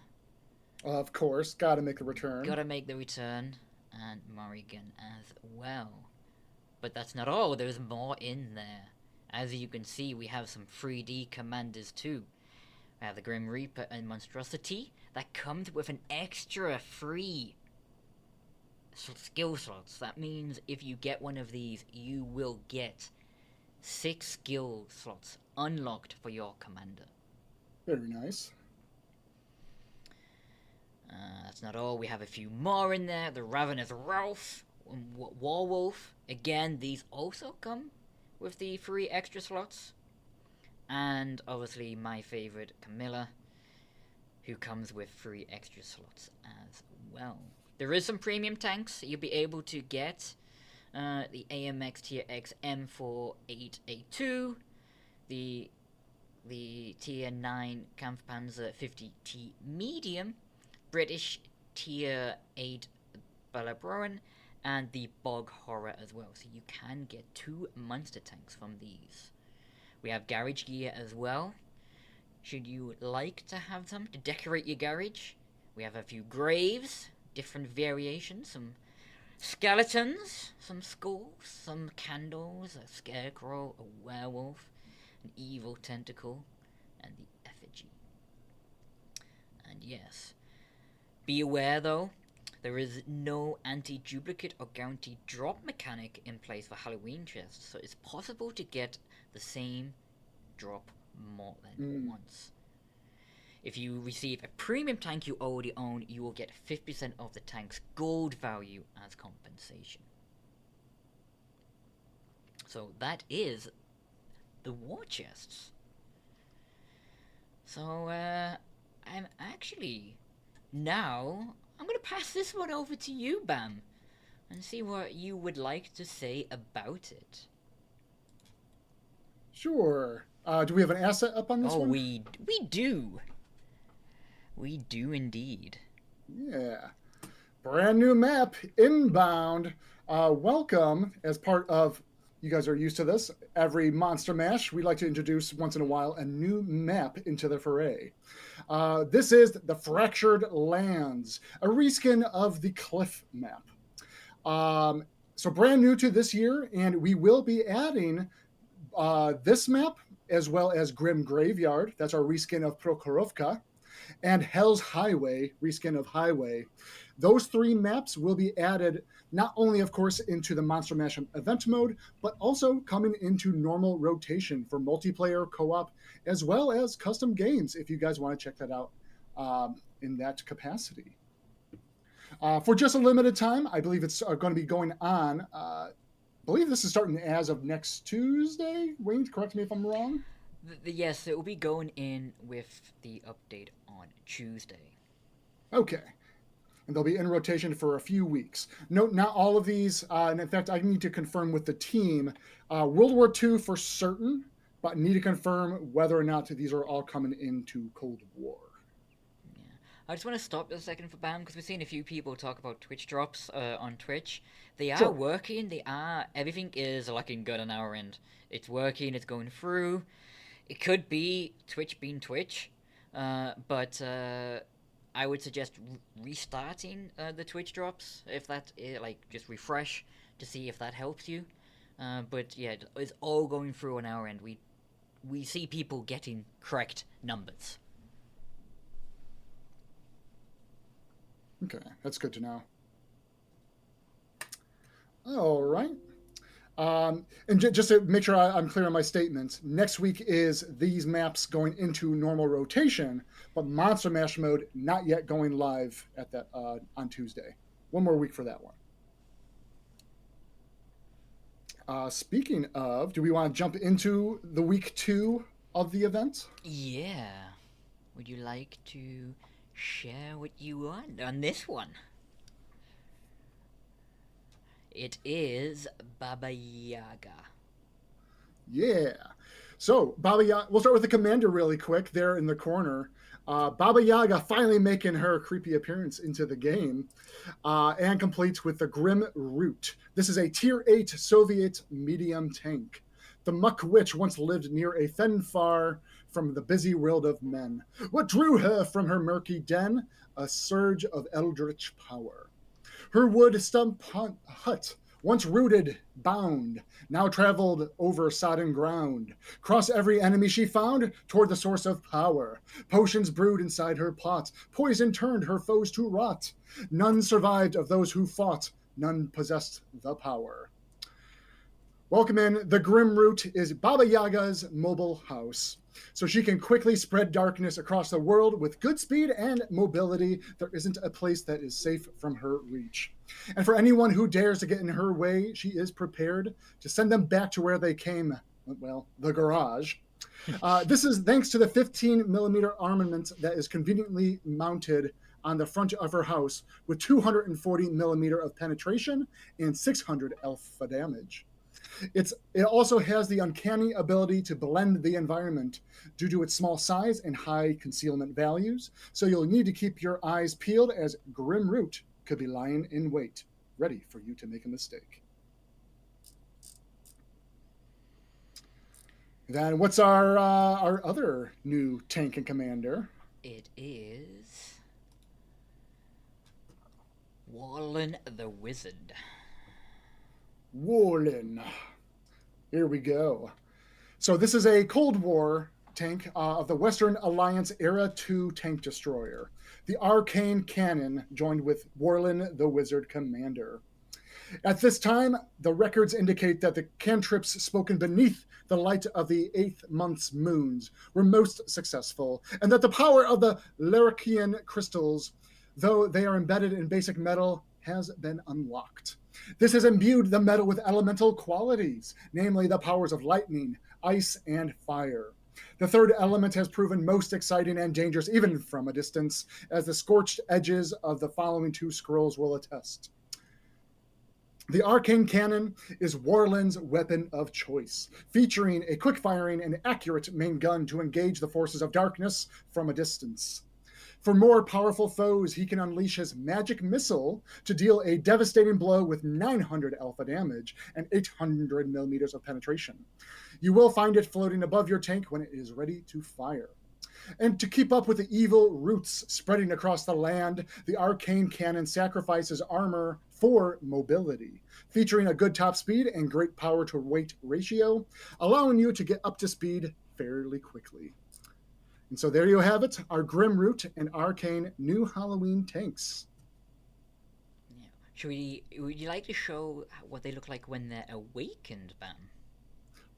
Of course, gotta make a return. Gotta make the return. And Morrigan as well. But that's not all, there's more in there. As you can see, we have some 3D commanders too. We have the Grim Reaper and Monstrosity. That comes with an extra free skill slots. That means if you get one of these, you will get 6 skill slots unlocked for your commander. Very nice. That's not all. We have a few more in there. The Ravenous Ralph and Warwolf. Again, these also come with the 3 extra slots. And obviously my favorite, Camilla, who comes with 3 extra slots as well. There is some premium tanks you'll be able to get. The AMX Tier X M48A2, the Tier 9 Kampfpanzer 50T Medium, British Tier 8 Ballabroen, and the Bog Horror as well. So you can get 2 monster tanks from these. We have garage gear as well. Should you like to have some to decorate your garage? We have a few graves, different variations, some skeletons, some skulls, some candles, a scarecrow, a werewolf, an evil tentacle, and the effigy. And yes, be aware though, there is no anti-duplicate or guaranteed drop mechanic in place for Halloween chests, so it's possible to get the same drop more than once. If you receive a premium tank you already own, you will get 50% of the tank's gold value as compensation. So that is the war chests. So, I'm actually now I'm gonna pass this one over to you, Bam, and see what you would like to say about it. Sure. Do we have an asset up on this Oh, one? we do. We do indeed. Yeah. Brand new map, Inbound. Welcome as part of, you guys are used to this, every Monster Mash, we like to introduce once in a while a new map into the foray. This is the Fractured Lands, a reskin of the Cliff map. So brand new to this year, and we will be adding this map as well as Grim Graveyard. That's our reskin of Prokhorovka, and Hell's Highway, reskin of Highway. Those three maps will be added not only, of course, into the Monster Mash event mode, but also coming into normal rotation for multiplayer, co-op, as well as custom games, if you guys want to check that out in that capacity. For just a limited time, I believe it's going to be going on. I believe this is starting as of next Tuesday. Wayne, correct me if I'm wrong. Yes, it will be going in with the update on Tuesday. Okay. And they'll be in rotation for a few weeks. Note, not all of these, and in fact, I need to confirm with the team, World War II for certain, but need to confirm whether or not these are all coming into Cold War. Yeah. I just want to stop a second for Bam, because we've seen a few people talk about Twitch drops on Twitch. They are working, everything is looking good on our end. It's working, it's going through. It could be Twitch being Twitch, but I would suggest restarting the Twitch drops, if that, just refresh to see if that helps you. But yeah, it's all going through on our end. We see people getting correct numbers. Okay, that's good to know. All right. And just to make sure I'm clear on my statements, next week is these maps going into normal rotation, but Monster Mash mode not yet going live at that on Tuesday. One more week for that one. Speaking of, do we want to jump into the week 2 of the event? Yeah. Would you like to share what you want on this one? It is Baba Yaga. Yeah. So, Baba Yaga, we'll start with the commander really quick there in the corner. Baba Yaga finally making her creepy appearance into the game and completes with the Grim Root. This is a Tier 8 Soviet medium tank. The Muck Witch once lived near a fen far from the busy world of men. What drew her from her murky den? A surge of eldritch power. Her wood stump hut, once rooted, bound, now traveled over sodden ground. Cross every enemy she found toward the source of power. Potions brewed inside her pot, poison turned her foes to rot. None survived of those who fought, none possessed the power. Welcome in. The Grim Root is Baba Yaga's mobile house. So she can quickly spread darkness across the world with good speed and mobility. There isn't a place that is safe from her reach. And for anyone who dares to get in her way, she is prepared to send them back to where they came, well, the garage. This is thanks to the 15 millimeter armament that is conveniently mounted on the front of her house with 240 millimeter of penetration and 600 alpha damage. It also has the uncanny ability to blend the environment due to its small size and high concealment values, so you'll need to keep your eyes peeled as Grim Root could be lying in wait, ready for you to make a mistake. Then what's our other new tank and commander? It is Warlin the Wizard. Warlin. Here we go. So this is a Cold War tank of the Western Alliance Era 2 tank destroyer. The Arcane Cannon joined with Warlin the Wizard Commander. At this time, the records indicate that the cantrips spoken beneath the light of the 8th month's moons were most successful, and that the power of the Lyrakian crystals, though they are embedded in basic metal, has been unlocked. This has imbued the metal with elemental qualities, namely the powers of lightning, ice, and fire. The third element has proven most exciting and dangerous, even from a distance, as the scorched edges of the following two scrolls will attest. The arcane cannon is Warland's weapon of choice, featuring a quick-firing and accurate main gun to engage the forces of darkness from a distance. For more powerful foes, he can unleash his magic missile to deal a devastating blow with 900 alpha damage and 800 millimeters of penetration. You will find it floating above your tank when it is ready to fire. And to keep up with the evil roots spreading across the land, the arcane cannon sacrifices armor for mobility, featuring a good top speed and great power to weight ratio, allowing you to get up to speed fairly quickly. And so there you have it, our Grim Root and Arcane new Halloween tanks. Yeah. Would you like to show what they look like when they're awakened, Bam?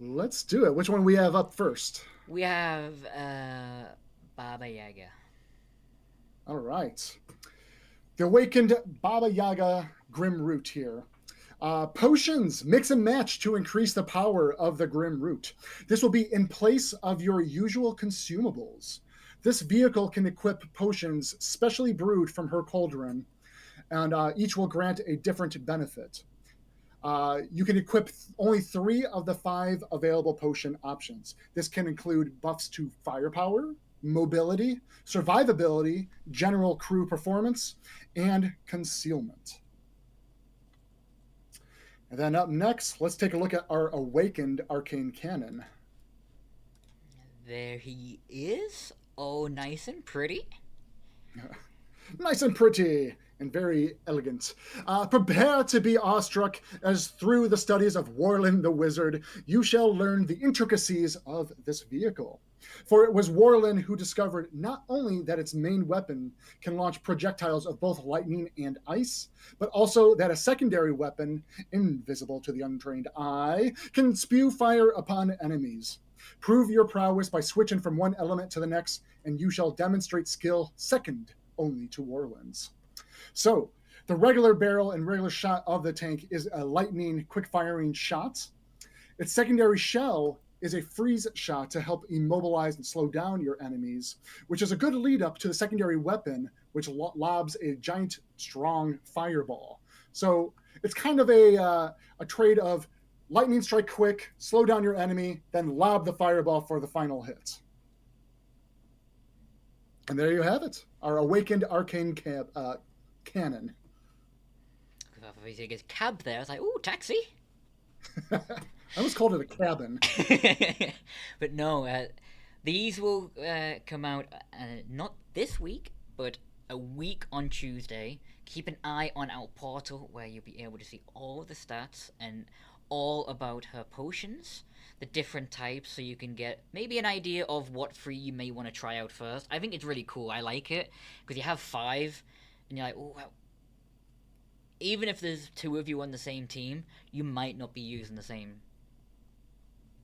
Let's do it. Which one we have up first? We have Baba Yaga. All right. The awakened Baba Yaga Grim Root here. Potions, mix and match to increase the power of the Grim Root. This will be in place of your usual consumables. This vehicle can equip potions specially brewed from her cauldron, and each will grant a different benefit. You can equip only 3 of the 5 available potion options. This can include buffs to firepower, mobility, survivability, general crew performance, and concealment. And then up next, let's take a look at our awakened arcane cannon. There he is. Oh, nice and pretty. Nice and pretty and very elegant. Prepare to be awestruck as through the studies of Warland the Wizard, you shall learn the intricacies of this vehicle. For it was Warland who discovered not only that its main weapon can launch projectiles of both lightning and ice, but also that a secondary weapon, invisible to the untrained eye, can spew fire upon enemies. Prove your prowess by switching from one element to the next, and you shall demonstrate skill second only to Warland's. So, the regular barrel and regular shot of the tank is a lightning quick-firing shot. Its secondary shell is a freeze shot to help immobilize and slow down your enemies, which is a good lead up to the secondary weapon, which lobs a giant, strong fireball. So it's kind of a trade of lightning strike quick, slow down your enemy, then lob the fireball for the final hit. And there you have it, our awakened arcane cannon. Obviously, it gets cab there. I was like, ooh, taxi. I almost called it a cabin. But no, these will come out not this week, but a week on Tuesday. Keep an eye on our portal where you'll be able to see all the stats and all about her potions, the different types, so you can get maybe an idea of what 3 you may want to try out first. I think it's really cool. I like it because you have 5 and you're like, oh, wow. Even if there's 2 of you on the same team, you might not be using the same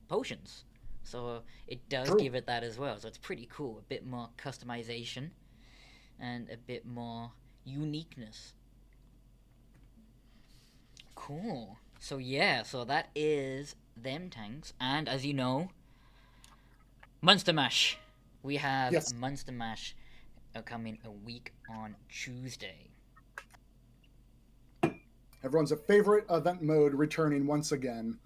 potions. So it does give it that as well. So it's pretty cool. A bit more customization and a bit more uniqueness. Cool. So yeah, so that is them tanks. And as you know, Monster Mash. We have Monster Mash coming a week on Tuesday. Everyone's favorite event mode returning once again.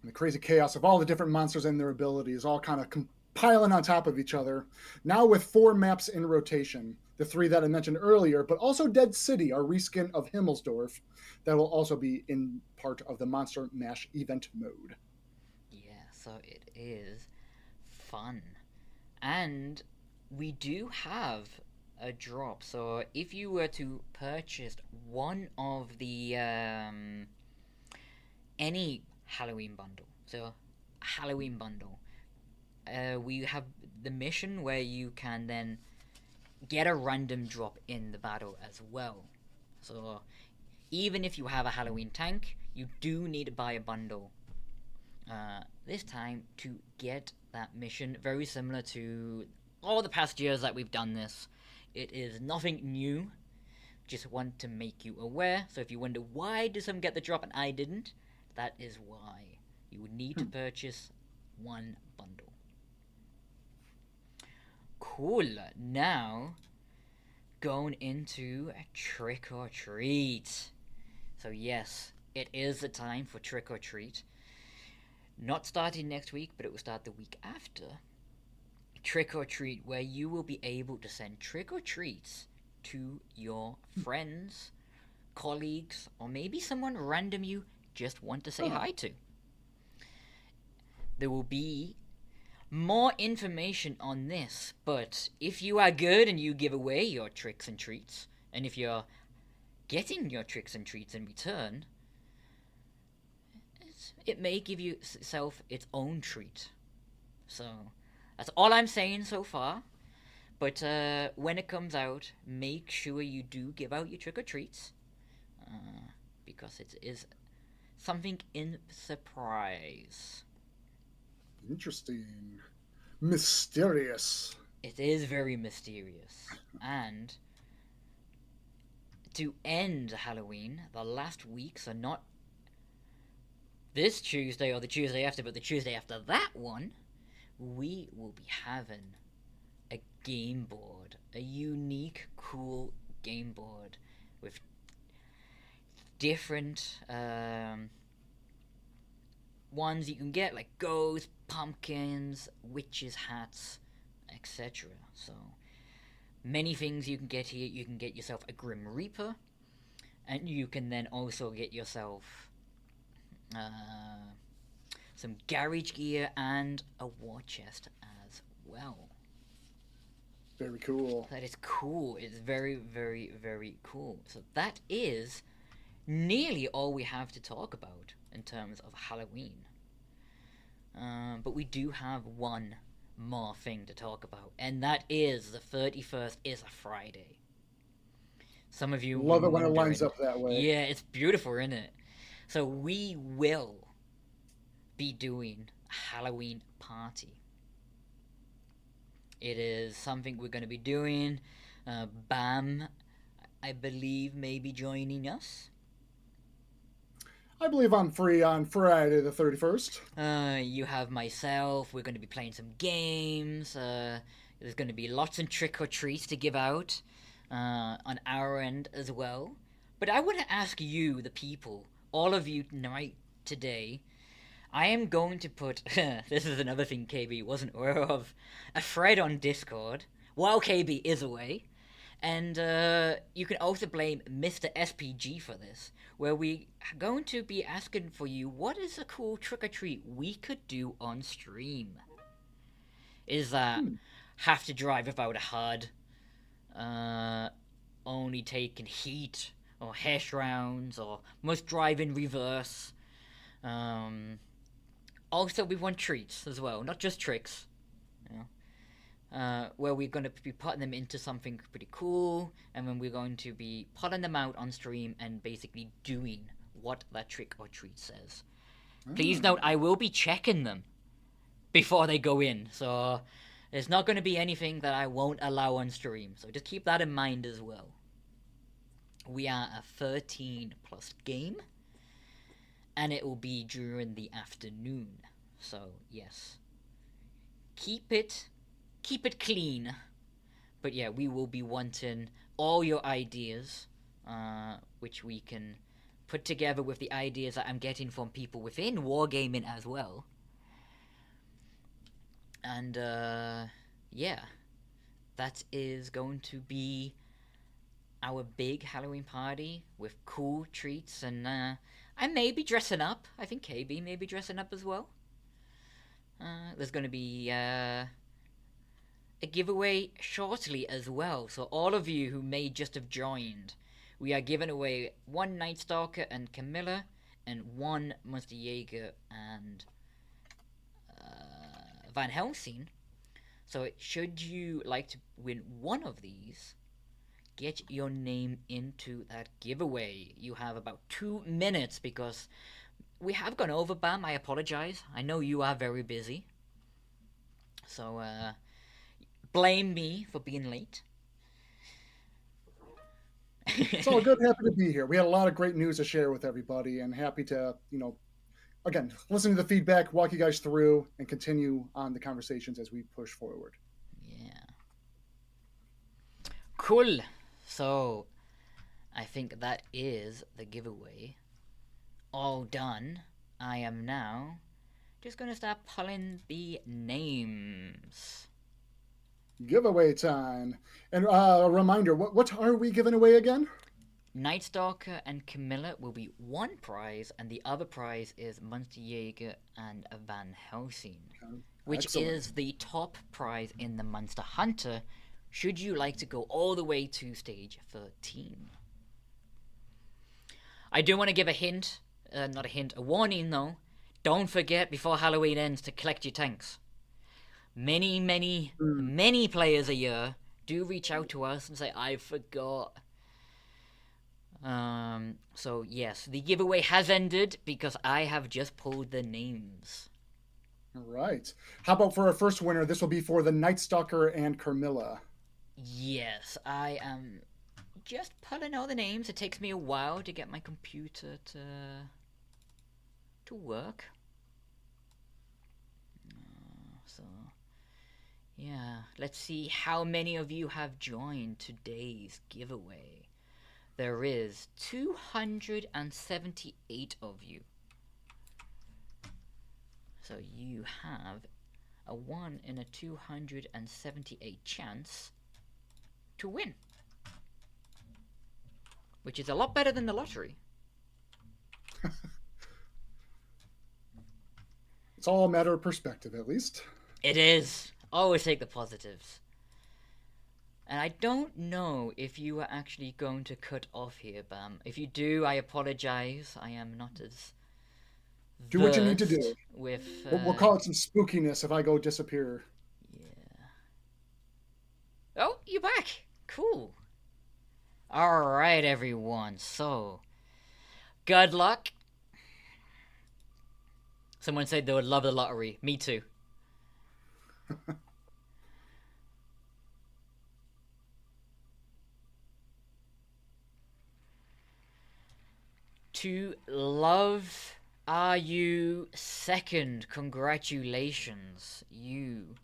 And the crazy chaos of all the different monsters and their abilities all kind of compiling on top of each other. Now with 4 maps in rotation. The 3 that I mentioned earlier, but also Dead City, our reskin of Himmelsdorf, that will also be in part of the Monster Mash event mode. Yeah, so it is fun. And we do have a drop. So if you were to purchase one of the any Halloween bundle, so Halloween bundle, we have the mission where you can then get a random drop in the battle as well. So even if you have a Halloween tank, you do need to buy a bundle this time to get that mission. Very similar to all the past years that we've done this. It is nothing new. Just want to make you aware. So if you wonder why did some get the drop and I didn't, that is why. You would need to purchase one bundle. Cool. Now, going into a trick or treat. So yes, it is the time for trick or treat. Not starting next week, but it will start the week after. Trick or treat, where you will be able to send trick or treats to your friends, colleagues, or maybe someone random you just want to say hi to. There will be more information on this, but if you are good and you give away your tricks and treats, and if you're getting your tricks and treats in return, it may give yourself its own treat. So that's all I'm saying so far. But when it comes out, make sure you do give out your trick or treats, because it is something in surprise. Interesting. Mysterious. It is very mysterious. And to end Halloween, the last weeks are not this Tuesday or the Tuesday after, but the Tuesday after that one, we will be having a game board, a unique, cool game board with different ones you can get, like ghosts, pumpkins, witches' hats, etc. So many things you can get here. You can get yourself a Grim Reaper, and you can then also get yourself some garage gear and a war chest as well. Very cool. That is cool. It's very, very, very cool. So that is nearly all we have to talk about in terms of Halloween. But we do have one more thing to talk about, and that is the 31st is a Friday. Some of you love it when it wondering, lines up that way. Yeah, it's beautiful, isn't it? So we will be doing a Halloween party. It is something we're going to be doing. Bam, I believe, may be joining us. I believe I'm free on Friday the 31st. You have myself. We're going to be playing some games. There's going to be lots of trick or treats to give out on our end as well. But I want to ask you, the people, all of you tonight, today, I am going to put, this is another thing KB wasn't aware of, a thread on Discord while KB is away. And you can also blame Mr. SPG for this, where we are going to be asking for you, what is a cool trick-or-treat we could do on stream? Is that have to drive without a HUD, only taking heat, or hash rounds, or must drive in reverse. Also, we want treats as well, not just tricks. You know? Where we're going to be putting them into something pretty cool, and then we're going to be putting them out on stream and basically doing what that trick or treat says. Please note, I will be checking them before they go in, so there's not going to be anything that I won't allow on stream, so just keep that in mind as well. We are a 13 plus game, and it will be during the afternoon, so yes, keep it clean. But yeah, we will be wanting all your ideas, which we can put together with the ideas that I'm getting from people within Wargaming as well. And yeah, that is going to be our big Halloween party with cool treats, and I may be dressing up. I think KB may be dressing up as well. There's going to be a giveaway shortly as well, so all of you who may just have joined, we are giving away one Night Stalker and Camilla, and one Monster Jaeger and Van Helsing. So should you like to win one of these, get your name into that giveaway. You have about 2 minutes because we have gone over, Bam. I apologize. I know you are very busy. So, blame me for being late. It's all good. Happy to be here. We had a lot of great news to share with everybody, and happy to, again, listen to the feedback, walk you guys through, and continue on the conversations as we push forward. Yeah. Cool. So, I think that is the giveaway all done. I am now just going to start pulling the names. Giveaway time. And a reminder, what are we giving away again? Night Stalker and Camilla will be one prize, and the other prize is Munster Jaeger and Van Helsing, which Excellent. is the top prize in the Munster Hunter, should you like to go all the way to stage 13. I do want to give a hint, a warning though. Don't forget before Halloween ends to collect your tanks. Many players a year do reach out to us and say, I forgot. So yes, the giveaway has ended because I have just pulled the names. All right. How about for our first winner? This will be for the Night Stalker and Carmilla. Yes, I am just pulling all the names. It takes me a while to get my computer to work. So, yeah, let's see how many of you have joined today's giveaway. There is 278 of you. So you have a 1 in a 278 chance to win. Which is a lot better than the lottery. It's all a matter of perspective, at least. It is. Always take the positives. And I don't know if you are actually going to cut off here, Bam. If you do, I apologize. I am not as do what you need to do. With we'll call it some spookiness if I go disappear. Yeah. Oh, you're back. Cool. All right, everyone. So, good luck. Someone said they would love the lottery. Me too. To love, are you second? Congratulations, you.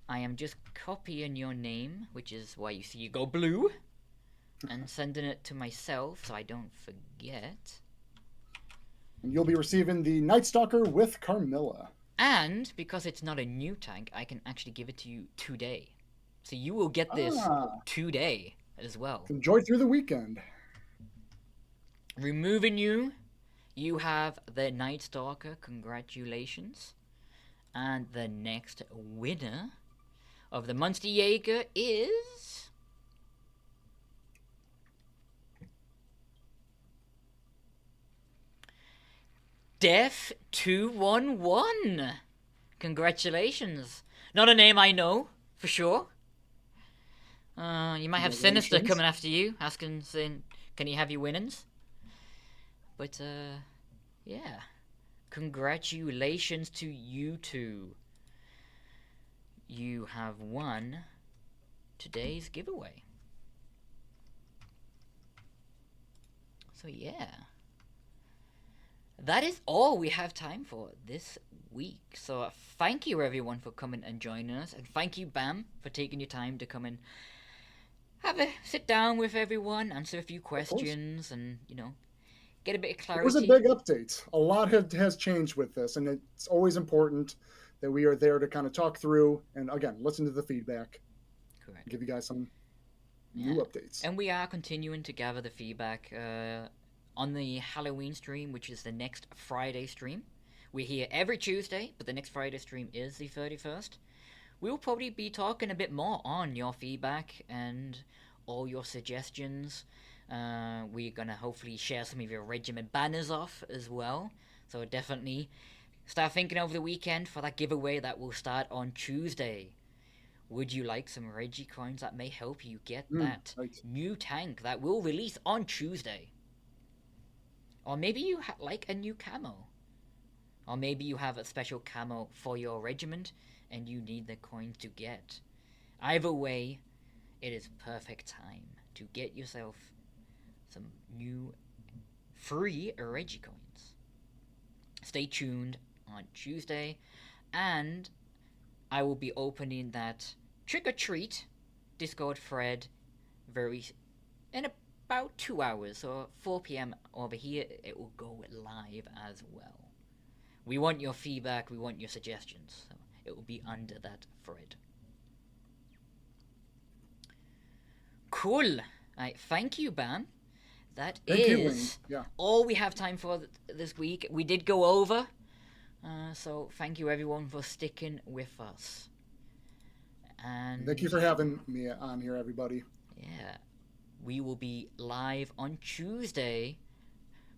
I am just copying your name, which is why you see you go blue, and sending it to myself so I don't forget. And you'll be receiving the Night Stalker with Carmilla. And because it's not a new tank, I can actually give it to you today. So you will get this today as well. Enjoy through the weekend. Removing you, you have the Night Stalker. Congratulations. And the next winner of the Munster Jaeger is Def211. Congratulations. Not a name I know, for sure. You might have Sinister coming after you, asking, saying, can you have your winnings? But, yeah. Congratulations to you two. You have won today's giveaway. So, yeah. That is all we have time for this week. So thank you everyone for coming and joining us, and thank you Bam for taking your time to come and have a sit down with everyone, answer a few questions, and get a bit of clarity. It was a big update. A lot has changed with this, and it's always important that we are there to kind of talk through and again listen to the feedback. Correct. Give you guys some new updates. And we are continuing to gather the feedback on the Halloween stream, which is the next Friday stream. We're here every Tuesday, but the next Friday stream is the 31st. We'll probably be talking a bit more on your feedback and all your suggestions. We're going to hopefully share some of your regiment banners off as well. So definitely start thinking over the weekend for that giveaway that will start on Tuesday. Would you like some Reggie coins that may help you get Mm, that right. new tank that will release on Tuesday? Or maybe you like a new camo. Or maybe you have a special camo for your regiment and you need the coins to get. Either way, it is perfect time to get yourself some new free Reggie coins. Stay tuned on Tuesday, and I will be opening that trick or treat Discord thread very in about 2 hours, or 4 p.m. over here. It will go live as well. We want your feedback. We want your suggestions. So it will be under that thread. Cool. Right, thank you, Ban. That Thank you, Wayne. is Yeah. all we have time for this week. We did go over, so thank you everyone for sticking with us. And thank you And for having me on here, everybody. yeah, we will be live on Tuesday,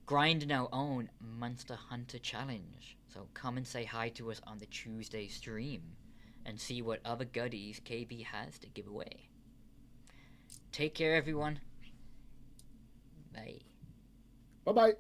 grinding our own Monster Hunter Challenge. So come and say hi to us on the Tuesday stream, and see what other goodies KB has to give away. Take care, everyone. Bye. Bye bye.